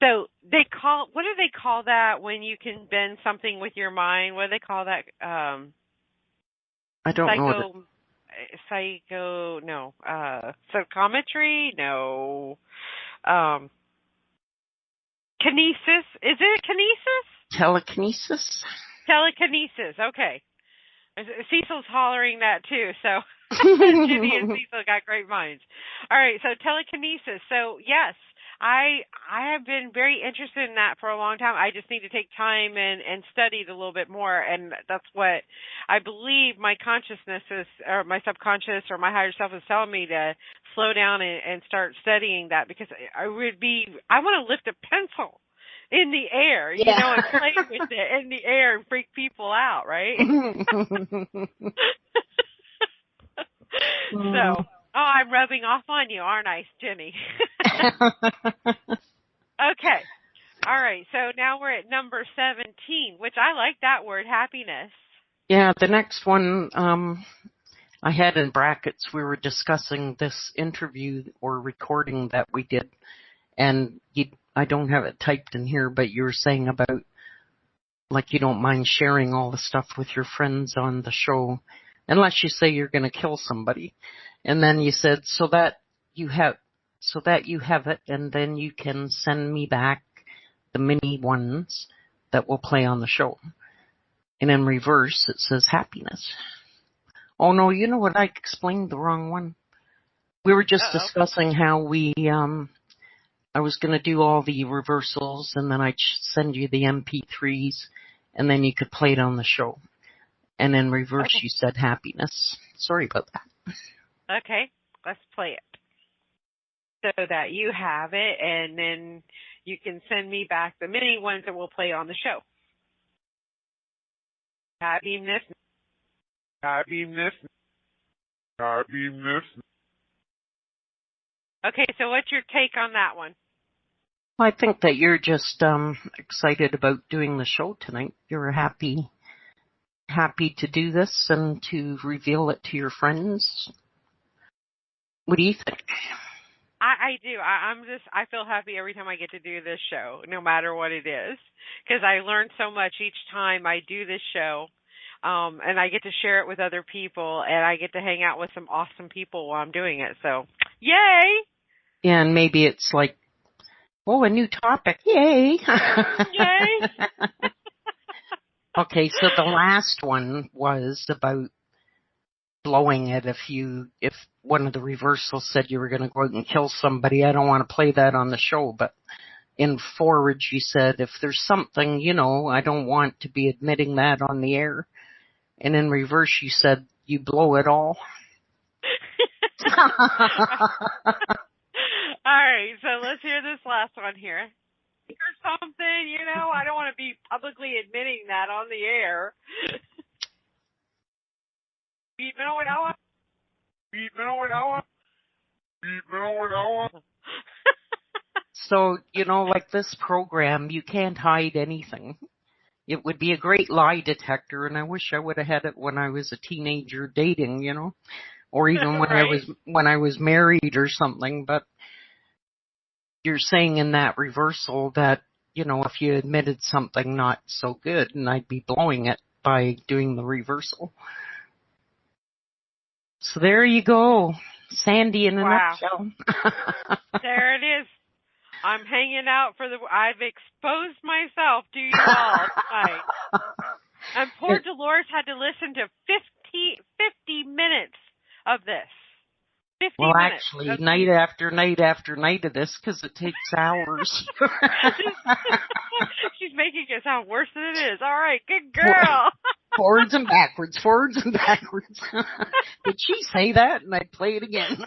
So what do they call that when you can bend something with your mind? What do they call that? I don't know. Psychometry? No. Kinesis? Is it kinesis? Telekinesis? Telekinesis, okay. Cecil's hollering that too, so Judy and Cecil got great minds. All right, so telekinesis. So yes, I have been very interested in that for a long time. I just need to take time and study it a little bit more, and that's what I believe my consciousness is, or my subconscious or my higher self is telling me to slow down and start studying that, because I want to lift a pencil in the air, you know, and play with it in the air and freak people out, right? So, I'm rubbing off on you, aren't I, Jenny? Okay. All right. So now we're at number 17, which I like that word, happiness. Yeah, the next one I had in brackets. We were discussing this interview or recording that we did, and I don't have it typed in here, but you were saying about, like, you don't mind sharing all the stuff with your friends on the show, unless you say you're going to kill somebody. And then you said, so that you have it, and then you can send me back the mini ones that will play on the show. And in reverse, it says happiness. Oh no, you know what? I explained the wrong one. We were just discussing how I was going to do all the reversals, and then I'd send you the MP3s, and then you could play it on the show. And in reverse, you said happiness. Sorry about that. Okay, let's play it. So that you have it, and then you can send me back the mini ones that we'll play on the show. Happiness. Happiness. Happiness. Okay, so what's your take on that one? I think that you're just excited about doing the show tonight. You're happy to do this and to reveal it to your friends. What do you think? I do. I feel happy every time I get to do this show, no matter what it is, because I learn so much each time I do this show, and I get to share it with other people, and I get to hang out with some awesome people while I'm doing it. So, yay! Yeah, and maybe it's like, oh, a new topic. Yay! Yay! Okay, so the last one was about blowing it. If one of the reversals said you were going to go out and kill somebody, I don't want to play that on the show, but in forward you said, if there's something, I don't want to be admitting that on the air. And in reverse you said, you blow it all. All right, so let's hear this last one here. Or something, I don't want to be publicly admitting that on the air. So, like this program, you can't hide anything. It would be a great lie detector, and I wish I would have had it when I was a teenager dating, or even when right. when I was married or something. But you're saying in that reversal that, if you admitted something not so good, and I'd be blowing it by doing the reversal. So there you go. Sandy in a nutshell. There it is. I'm hanging out I've exposed myself to you all tonight. And poor Dolores had to listen to 50 minutes of this. 50 well, minutes. Actually, night after night after night of this, because it takes hours. She's making it sound worse than it is. All right, good girl. Forwards and backwards, forwards and backwards. Did she say that? And I'd play it again.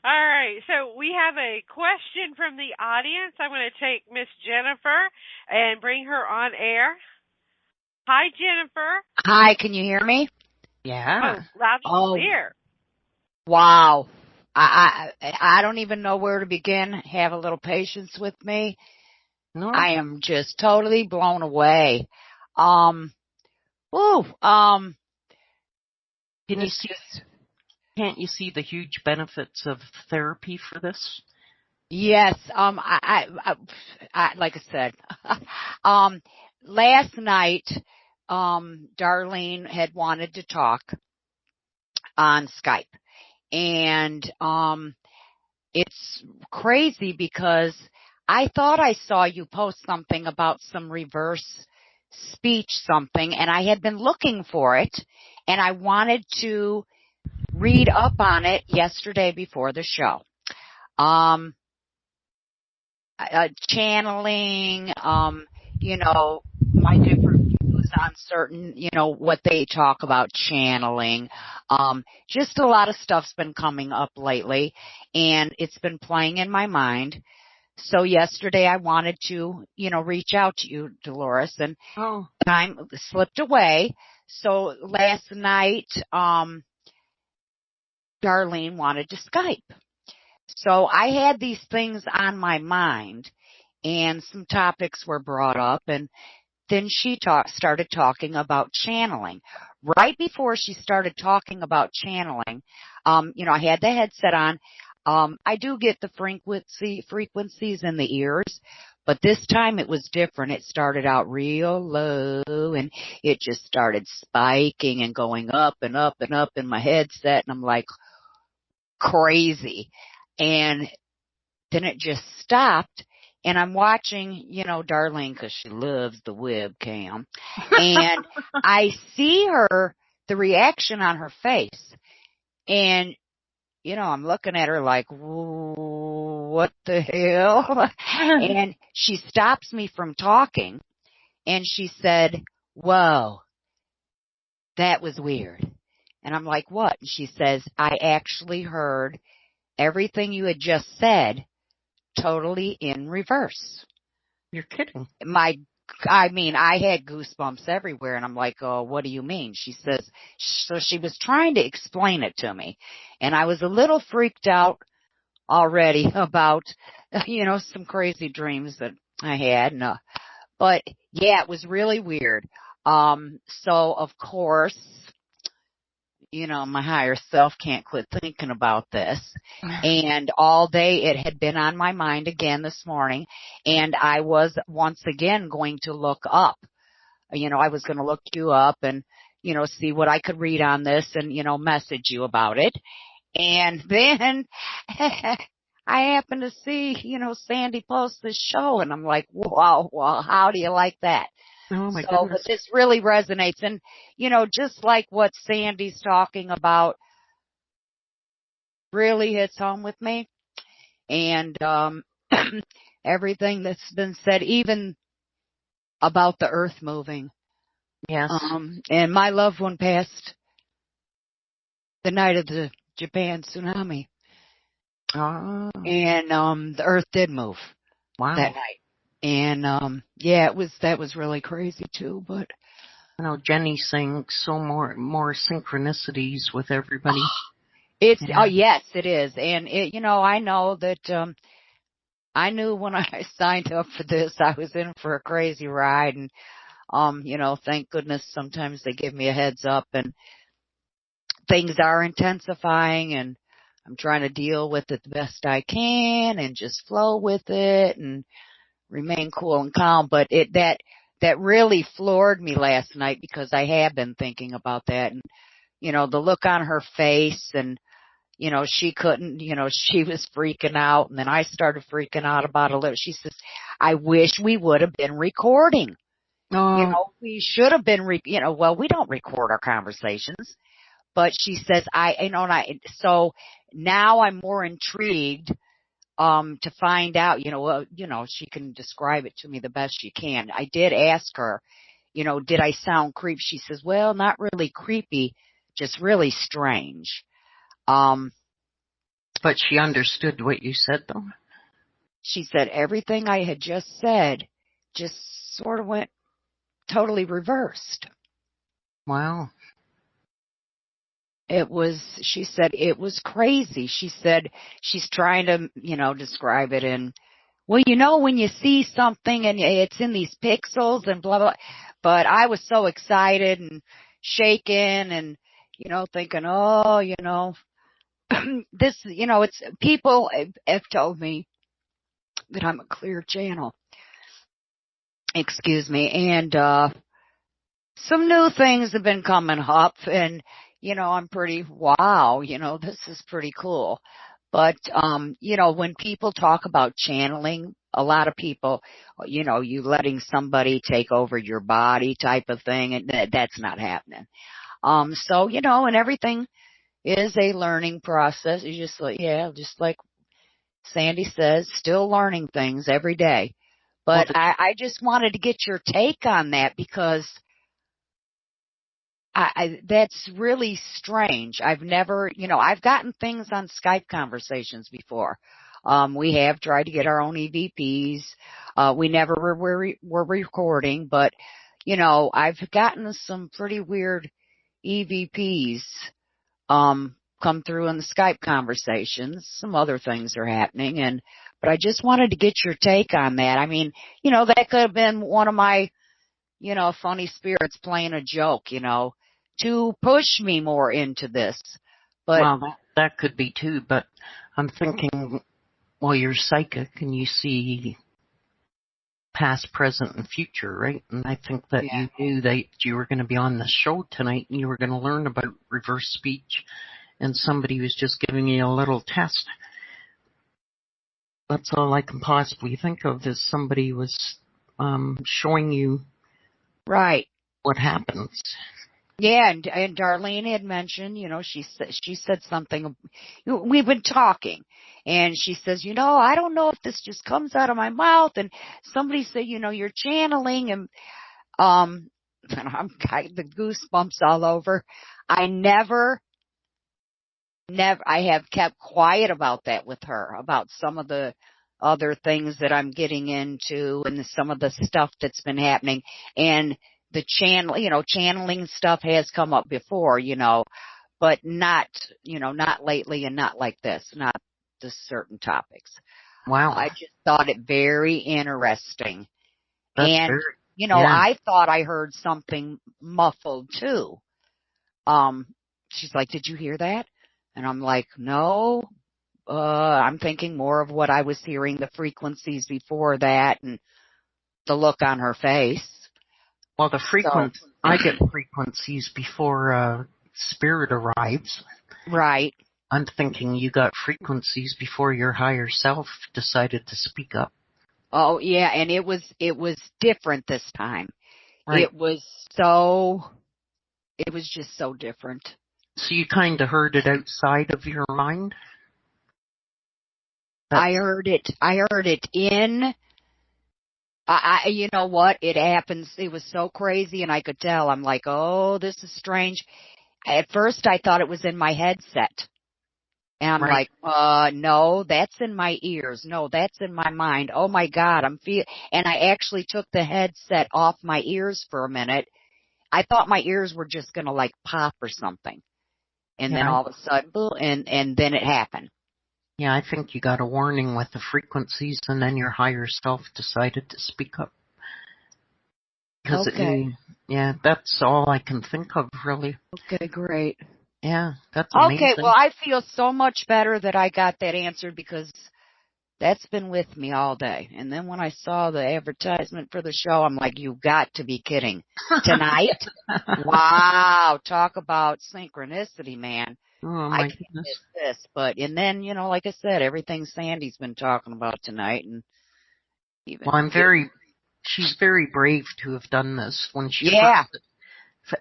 All right, so we have a question from the audience. I'm going to take Miss Jennifer and bring her on air. Hi, Jennifer. Hi, can you hear me? Yeah. Oh, loud and clear. Wow. I don't even know where to begin. Have a little patience with me. No. I am just totally blown away. Can't you see the huge benefits of therapy for this? Yes. I like I said, last night, Darlene had wanted to talk on Skype, and it's crazy because I thought I saw you post something about some reverse speech something, and I had been looking for it, and I wanted to read up on it yesterday before the show. Channeling, my different views on certain, what they talk about channeling. Just a lot of stuff's been coming up lately, and it's been playing in my mind. So yesterday I wanted to, reach out to you, Dolores, and time slipped away. So last night, Darlene wanted to Skype. So I had these things on my mind, and some topics were brought up, and then she started talking about channeling. Right before she started talking about channeling, I had the headset on. I do get the frequencies in the ears, but this time it was different. It started out real low, and it just started spiking and going up and up and up in my headset, and I'm like, crazy. And then it just stopped, and I'm watching, Darlene, because she loves the webcam, and I see the reaction on her face, and, I'm looking at her like, what the hell? And she stops me from talking, and she said, whoa, that was weird. And I'm like, what? And she says, I actually heard everything you had just said totally in reverse. You're kidding. I had goosebumps everywhere, and I'm like, oh, what do you mean? She says, so she was trying to explain it to me, and I was a little freaked out already about, some crazy dreams that I had. But yeah, it was really weird. So of course, my higher self can't quit thinking about this. And all day it had been on my mind again this morning, and I was once again going to look up. I was going to look you up and, see what I could read on this and, message you about it. And then I happened to see, Sandy post this show, and I'm like, wow, well, how do you like that? Oh my goodness. But this really resonates. And, just like what Sandy's talking about really hits home with me. And, everything that's been said, even about the earth moving. Yes. And my loved one passed the night of the Japan tsunami. Oh. And, the earth did move. Wow. That night. And, that was really crazy too, but. Jenny's saying so more synchronicities with everybody. Yes, it is. And I know that, I knew when I signed up for this, I was in for a crazy ride, and, thank goodness sometimes they give me a heads up, and things are intensifying, and I'm trying to deal with it the best I can and just flow with it and remain cool and calm. But that really floored me last night, because I have been thinking about that, and, the look on her face, and, she couldn't, she was freaking out, and then I started freaking out about a little. She says, I wish we would have been recording. We should have been, well, we don't record our conversations, but she says, so now I'm more intrigued, to find out, she can describe it to me the best she can. I did ask her, did I sound creepy? She says, well, not really creepy, just really strange. But she understood what you said, though? She said everything I had just said just sort of went totally reversed. Wow. she said it was crazy. She said she's trying to, describe it in, well, when you see something and it's in these pixels and blah, blah, but I was so excited and shaken and, thinking, this, it's people have told me that I'm a clear channel. Excuse me. And, some new things have been coming up and, I'm pretty, wow, this is pretty cool. But, when people talk about channeling, a lot of people, you letting somebody take over your body type of thing, and that's not happening. So, and everything is a learning process. You just like Sandy says, still learning things every day. But I just wanted to get your take on that because that's really strange. I've never, I've gotten things on Skype conversations before. We have tried to get our own EVPs. We never were recording, but, I've gotten some pretty weird EVPs, come through in the Skype conversations. Some other things are happening but I just wanted to get your take on that. I mean, that could have been one of my, funny spirits playing a joke, to push me more into this. But well, that could be too, but I'm thinking, well, you're psychic and you see past, present, and future, right? And I think that you knew that you were going to be on the show tonight and you were going to learn about reverse speech, and somebody was just giving you a little test. That's all I can possibly think of, is somebody was showing you right what happens. Yeah, and Darlene had mentioned, she said something. We've been talking, and she says, I don't know if this just comes out of my mouth. And somebody said, you're channeling, and I'm got the goosebumps all over. I have kept quiet about that with her, about some of the other things that I'm getting into and some of the stuff that's been happening. And the channeling stuff has come up before, but not lately and not like this, not the certain topics. Wow. I just thought it very interesting. That's and, very, I thought I heard something muffled too. She's like, did you hear that? And I'm like, no, I'm thinking more of what I was hearing, the frequencies before that and the look on her face. Well, I get frequencies before spirit arrives. Right. I'm thinking you got frequencies before your higher self decided to speak up. Oh, yeah, and it was different this time. Right. It was just so different. So you kind of heard it outside of your mind? I heard it in. You know what? It happens. It was so crazy, and I could tell. I'm like, oh, this is strange. At first, I thought it was in my headset. And I'm right. like, no, that's in my ears. No, that's in my mind. Oh, my God, and I actually took the headset off my ears for a minute. I thought my ears were just going to, like, pop or something. And then all of a sudden, and then it happened. Yeah, I think you got a warning with the frequencies, and then your higher self decided to speak up. Because that's all I can think of, really. Okay, great. Yeah, that's amazing. Okay, well, I feel so much better that I got that answered because that's been with me all day. And then when I saw the advertisement for the show, I'm like, you got to be kidding. Tonight? Wow, talk about synchronicity, man. Oh, my goodness. Miss this. And then, like I said, everything Sandy's been talking about tonight. And she's very brave to have done this. When she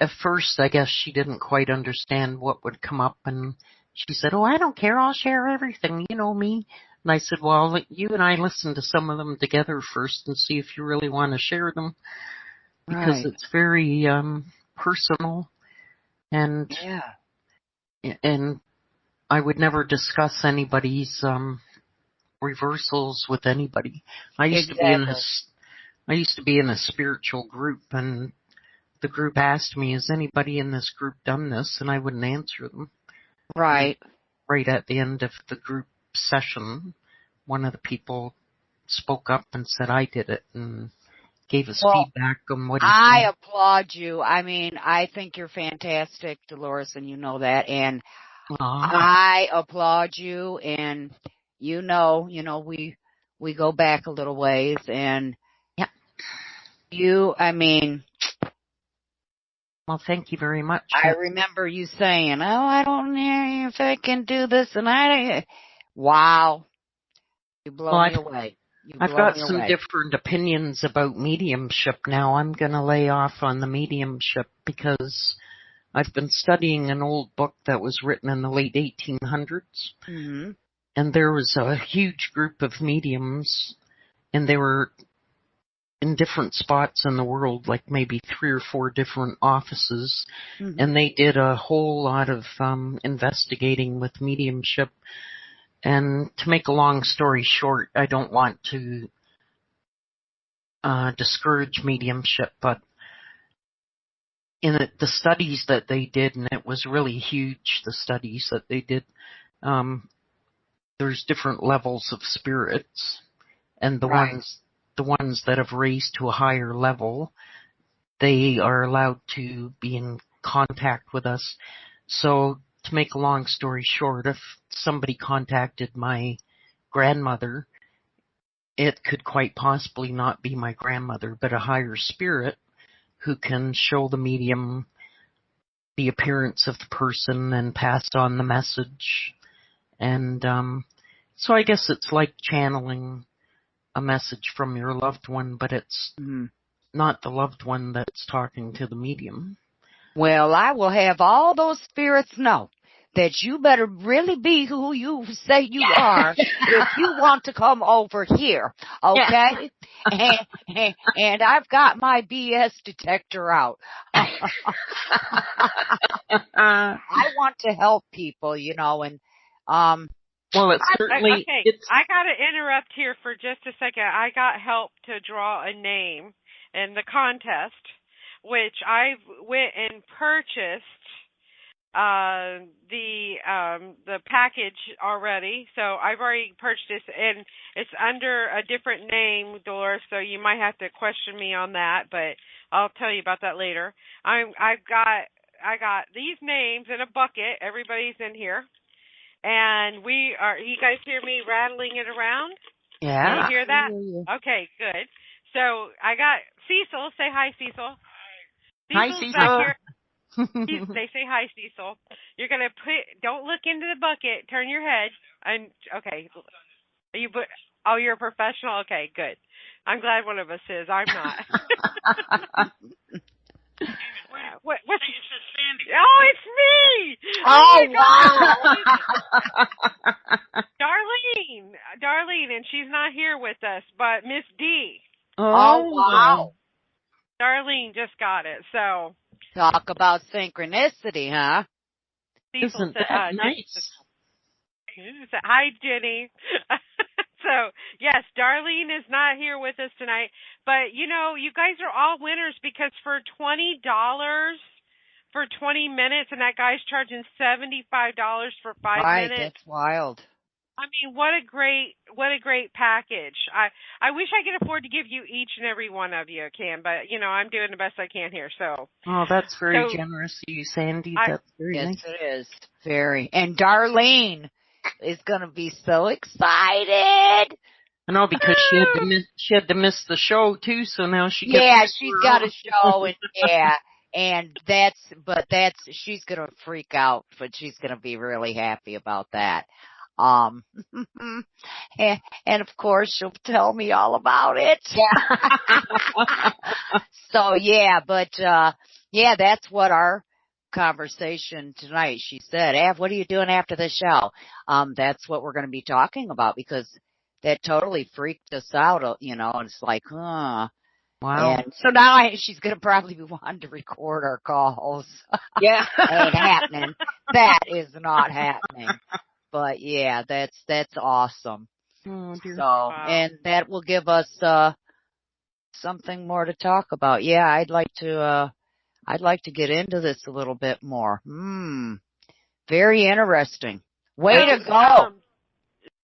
at first, I guess she didn't quite understand what would come up, and she said, oh, I don't care, I'll share everything, you know me. And I said, well, you and I listen to some of them together first and see if you really want to share them, because it's very personal, and I would never discuss anybody's reversals with anybody. I used to be in a spiritual group, and the group asked me, has anybody in this group done this? And I wouldn't answer them. Right. Right at the end of the group session, one of the people spoke up and said I did it and gave us feedback on what he I said. applaud you. I mean, I think you're fantastic, Dolores, and you know that. And I applaud you. And you know, we go back a little ways. And I mean, well, thank you very much. I remember you saying, "Oh, I don't know if I can do this," and wow, you blow me away. I've got some different opinions about mediumship now. I'm going to lay off on the mediumship because I've been studying an old book that was written in the late 1800s. Mm-hmm. And there was a huge group of mediums, and they were in different spots in the world, like maybe 3 or 4 different offices. Mm-hmm. And they did a whole lot of investigating with mediumship. And to make a long story short, I don't want to discourage mediumship, but in the studies that they did, and it was really huge, the studies that they did, there's different levels of spirits, and the ones that have raised to a higher level, they are allowed to be in contact with us. So to make a long story short, if somebody contacted my grandmother, it could quite possibly not be my grandmother, but a higher spirit who can show the medium the appearance of the person and pass on the message. And so I guess it's like channeling a message from your loved one, but it's not the loved one that's talking to the medium. Well, I will have all those spirits know that you better really be who you say you are if you want to come over here, okay? Yeah. And I've got my BS detector out. I want to help people, and well, it's certainly... Okay, I got to interrupt here for just a second. I got help to draw a name in the contest, which I went and purchased the package already. So I've already purchased this, and it's under a different name, Dolores, so you might have to question me on that, but I'll tell you about that later. I got these names in a bucket. Everybody's in here. And you guys hear me rattling it around? Yeah. Can you hear that? Okay, good. So I got Cecil. Say hi, Cecil. Hi, Cecil. Back here. They say hi, Cecil. You're going to don't look into the bucket. Turn your head. Okay. You're a professional? Okay, good. I'm glad one of us is. I'm not. What's Sandy? Oh, it's me! Oh wow! Darlene, and she's not here with us, but Miss D. Oh wow! Darlene just got it. So talk about synchronicity, huh? Isn't that nice? Hi, Jenny. So, yes, Darlene is not here with us tonight. But, you guys are all winners because for $20 for 20 minutes, and that guy's charging $75 for 5 minutes. Right, that's wild. I mean, what a great package. I wish I could afford to give you each and every one of you, Kim, but, I'm doing the best I can here, so. Oh, that's very generous of you, Sandy. That's very nice. Yes, it is. Very. And Darlene is going to be so excited. I know, because she had to miss the show too, so now she's got a show, and she's going to freak out, but she's going to be really happy about that. And of course she'll tell me all about it. So that's what our conversation tonight. She said, Av, what are you doing after the show? That's what we're going to be talking about, because that totally freaked us out, and it's like, Wow. And so now she's going to probably be wanting to record our calls. Yeah. Ain't happening. That is not happening. But yeah, that's awesome. Oh, dear. So, and that will give us, something more to talk about. Yeah, I'd like to get into this a little bit more. Very interesting. Way So, to go.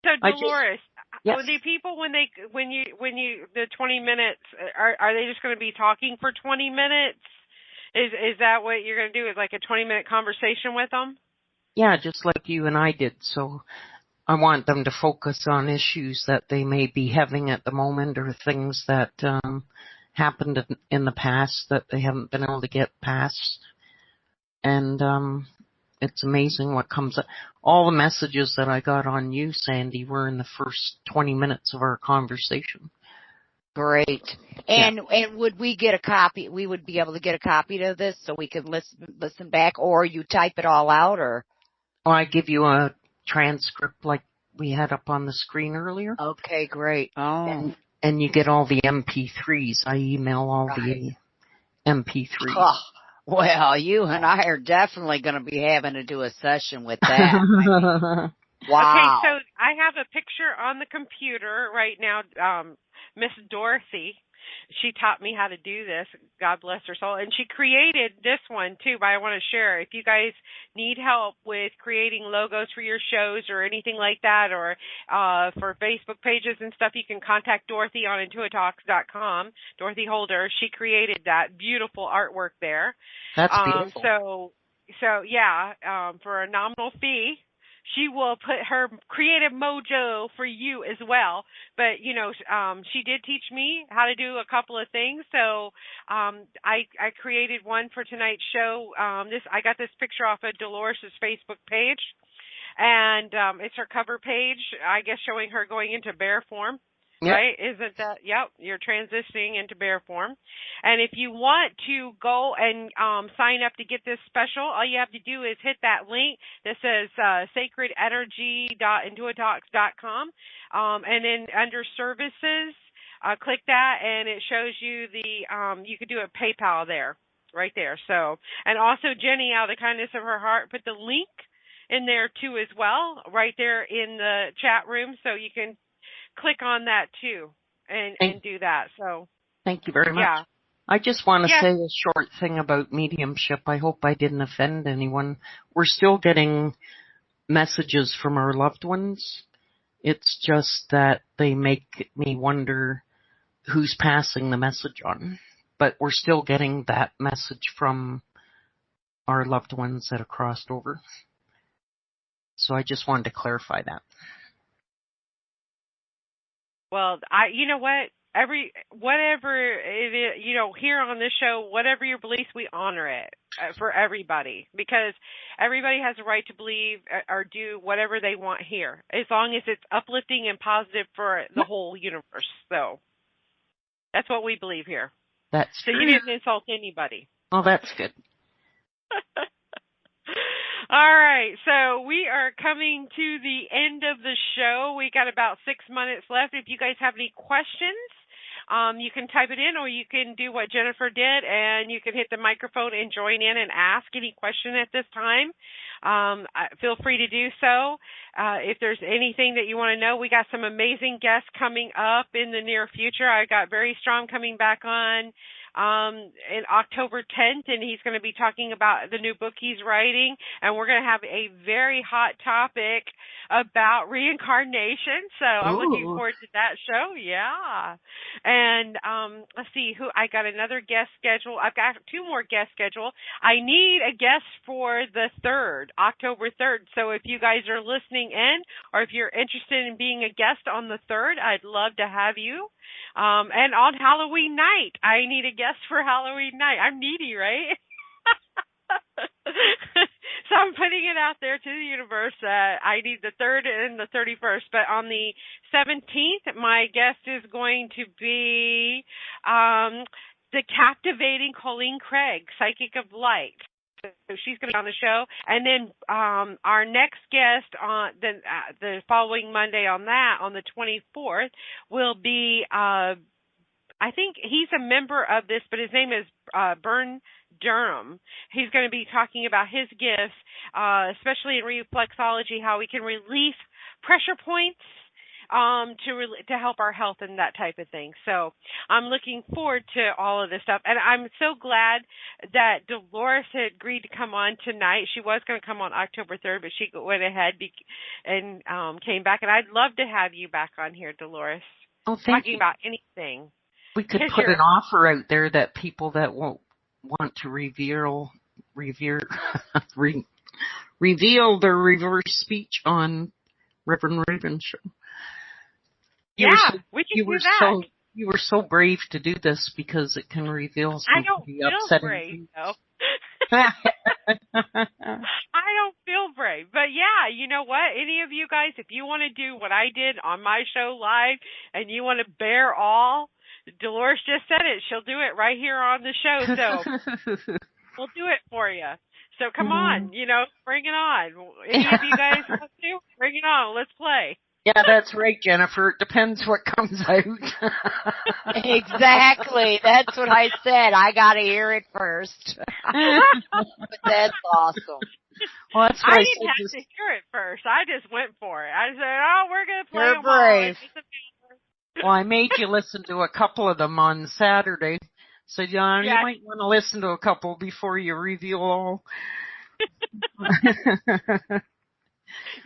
So Dolores, yes. the people when you the 20 minutes, are they just going to be talking for 20 minutes? Is that what you're going to do? Is like a 20-minute conversation with them? Yeah, just like you and I did. So I want them to focus on issues that they may be having at the moment, or things that happened in the past that they haven't been able to get past. And it's amazing what comes up. All the messages that I got on you, Sandy, were in the first 20 minutes of our conversation. Great. And would we get a copy? We would be able to get a copy of this so we could listen back, or you type it all out, or? Well, I give you a transcript like we had up on the screen earlier. Okay, great. Oh. And you get all the MP3s. I email all the MP3s. Oh, well, you and I are definitely going to be having to do a session with that. Wow. Okay, so I have a picture on the computer right now. Miss Dorothy, she taught me how to do this. God bless her soul. And she created this one, too, but I want to share. If you guys need help with creating logos for your shows or anything like that, or for Facebook pages and stuff, you can contact Dorothy on IntuiTalks.com, Dorothy Holder. She created that beautiful artwork there. That's beautiful. So yeah, for a nominal fee, she will put her creative mojo for you as well. But, you know, she did teach me how to do a couple of things. So I created one for tonight's show. I got this picture off of Dolores' Facebook page. And it's her cover page, I guess, showing her going into bear form. Yep. Right? Isn't that? Yep. You're transitioning into bear form. And if you want to go and sign up to get this special, all you have to do is hit that link that says sacred-energy.intuitalks.com. And then under services, click that, and it shows you you could do a PayPal there, right there. So, and also Jenny, out of the kindness of her heart, put the link in there too as well, right there in the chat room, so you can click on that too and do that. So thank you very much. Yeah. I just want to say a short thing about mediumship. I hope I didn't offend anyone. We're still getting messages from our loved ones. It's just that they make me wonder who's passing the message on. But we're still getting that message from our loved ones that have crossed over. So I just wanted to clarify that. Well, you know what? Whatever it is, you know, here on this show, whatever your beliefs, we honor it for everybody, because everybody has a right to believe or do whatever they want here, as long as it's uplifting and positive for the whole universe. So that's what we believe here. That's so true. You didn't insult anybody. Oh, that's good. All right, so we are coming to the end of the show. We got about 6 minutes left. If you guys have any questions, you can type it in, or you can do what Jennifer did, and you can hit the microphone and join in and ask any question at this time. Feel free to do so. If there's anything that you want to know, we got some amazing guests coming up in the near future. I got Very Strong coming back on in October 10th, and he's going to be talking about the new book he's writing, and we're going to have a very hot topic about reincarnation, so I'm looking forward to that show. Yeah. And let's see, who I got another guest schedule. I've got 2 more guests scheduled. I need a guest for the 3rd, October 3rd, so if you guys are listening in, or if you're interested in being a guest on the 3rd, I'd love to have you. And on Halloween night, I need a guest for Halloween night. I'm needy, right? So I'm putting it out there to the universe. I need the 3rd and the 31st. But on the 17th, my guest is going to be the captivating Colleen Craig, Psychic of Light. So she's going to be on the show. And then our next guest on the following Monday on the 24th, will be, I think he's a member of this, but his name is Bern Durham. He's going to be talking about his gifts, especially in reflexology, how we can release pressure points to help our health and that type of thing. So I'm looking forward to all of this stuff, and I'm so glad that Dolores had agreed to come on tonight. She was going to come on October 3rd, but she went ahead and came back, and I'd love to have you back on here, Dolores. Oh, thank talking you. about anything. We could put an offer out there that people that won't want to reveal their reverse speech on Reverend Raven show. We can do that. You were so brave to do this because it can reveal some pretty upsetting things. I don't feel brave. But yeah, you know what? Any of you guys, if you want to do what I did on my show live and you want to bear all, Dolores just said it. She'll do it right here on the show. So we'll do it for you. So come on, bring it on. Any of you guys want to? Bring it on. Let's play. Yeah, that's right, Jennifer. It depends what comes out. Exactly. That's what I said. I got to hear it first. But that's awesome. Well, that's what I didn't have to hear it first. I just went for it. I said, we're going to play You're them brave. Well, I made you listen to a couple of them on Saturday. So, John, you might want to listen to a couple before you reveal all.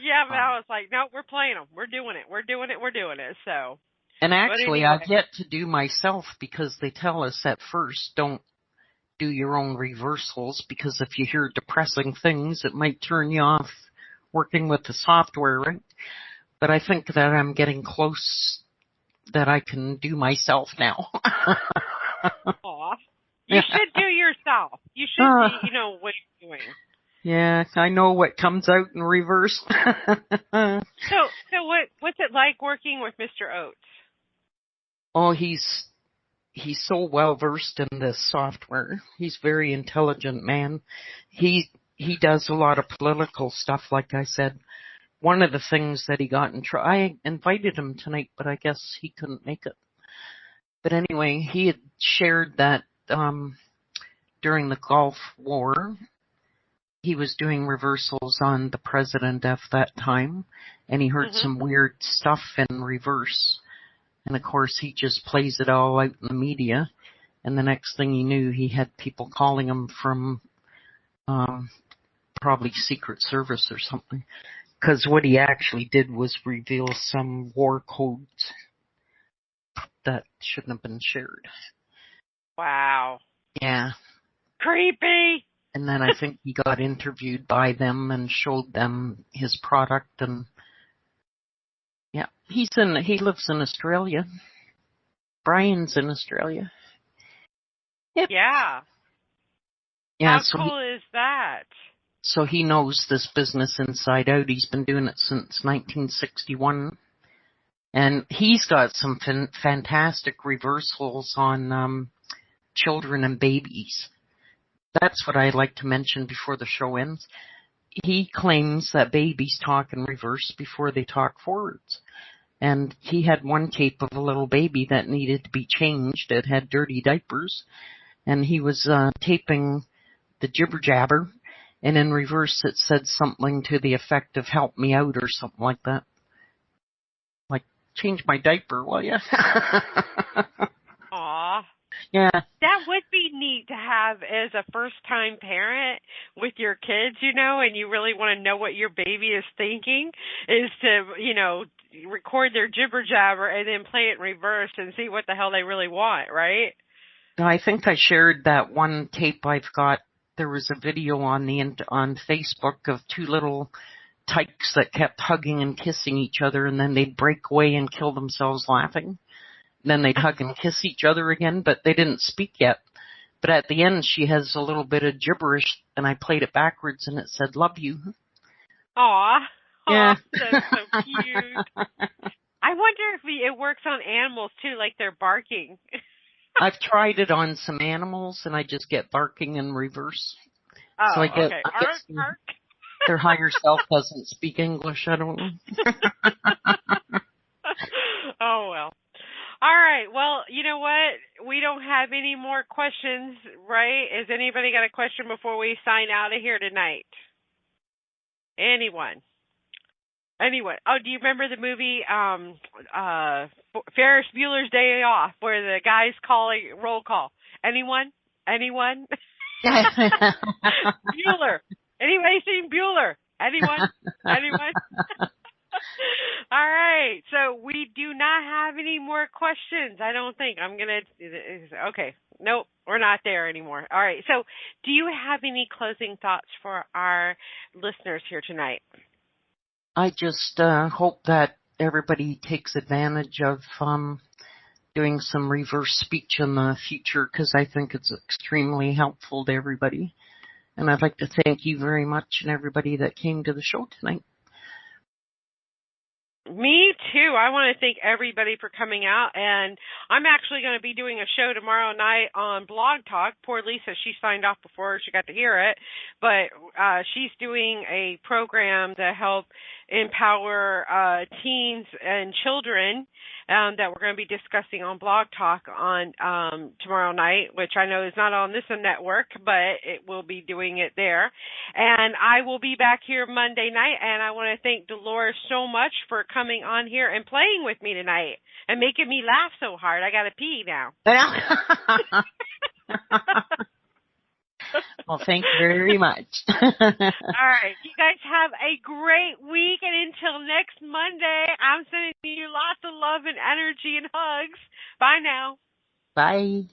Yeah, but I was like, no, we're playing them. We're doing it. So. And actually, I've yet to do myself because they tell us at first, don't do your own reversals because if you hear depressing things, it might turn you off working with the software, right? But I think that I'm getting close that I can do myself now. Aw. You should do yourself. You should know what you're doing. Yeah, I know what comes out in reverse. So what's it like working with Mr. Oates? Oh, he's so well versed in this software. He's a very intelligent man. He does a lot of political stuff, like I said. One of the things that he got in trouble, I invited him tonight, but I guess he couldn't make it. But anyway, he had shared that during the Gulf War, he was doing reversals on the president at that time, and he heard some weird stuff in reverse. And of course, he just plays it all out in the media. And the next thing he knew, he had people calling him from probably Secret Service or something. Because what he actually did was reveal some war codes that shouldn't have been shared. Wow. Yeah. Creepy. And then I think he got interviewed by them and showed them his product, and yeah, he lives in Australia. Brian's in Australia. Yep. Yeah. How cool is that? So he knows this business inside out. He's been doing it since 1961. And he's got some fantastic reversals on children and babies. That's what I'd like to mention before the show ends. He claims that babies talk in reverse before they talk forwards. And he had one tape of a little baby that needed to be changed. It had dirty diapers. And he was taping the jibber jabber. And in reverse it said something to the effect of help me out or something like that. Like, change my diaper, will ya? Aw. Yeah. That would be neat to have as a first-time parent with your kids, and you really want to know what your baby is thinking, is to, record their jibber-jabber and then play it in reverse and see what the hell they really want, right? I think I shared that one tape I've got. There was a video on Facebook of two little tykes that kept hugging and kissing each other, and then they'd break away and kill themselves laughing. Then they'd hug and kiss each other again, but they didn't speak yet. But at the end, she has a little bit of gibberish, and I played it backwards, and it said, love you. Aw. Yeah. That's so cute. I wonder if it works on animals, too, like they're barking. I've tried it on some animals, and I just get barking in reverse. Oh, so I get, okay. I guess their higher self doesn't speak English. I don't know. Oh, well. All right. Well, you know what? We don't have any more questions, right? Has anybody got a question before we sign out of here tonight? Anyone? Anyone? Oh, do you remember the movie Ferris Bueller's Day Off, where the guy's calling roll call? Anyone? Anyone? Bueller. Anybody seen Bueller? Anyone? Anyone? All right. So we do not have any more questions. I don't think. Okay. Nope. We're not there anymore. All right. So do you have any closing thoughts for our listeners here tonight? I just hope that everybody takes advantage of doing some reverse speech in the future, because I think it's extremely helpful to everybody. And I'd like to thank you very much and everybody that came to the show tonight. Me too. I want to thank everybody for coming out, and I'm actually going to be doing a show tomorrow night on Blog Talk. Poor Lisa, she signed off before she got to hear it, but she's doing a program to help empower teens and children that we're going to be discussing on Blog Talk on tomorrow night, which I know is not on this network, but it will be doing it there. And I will be back here Monday night, and I want to thank Dolores so much for coming on here and playing with me tonight and making me laugh so hard. I got to pee now. Well, thank you very much. All right. You guys have a great week. And until next Monday, I'm sending you lots of love and energy and hugs. Bye now. Bye.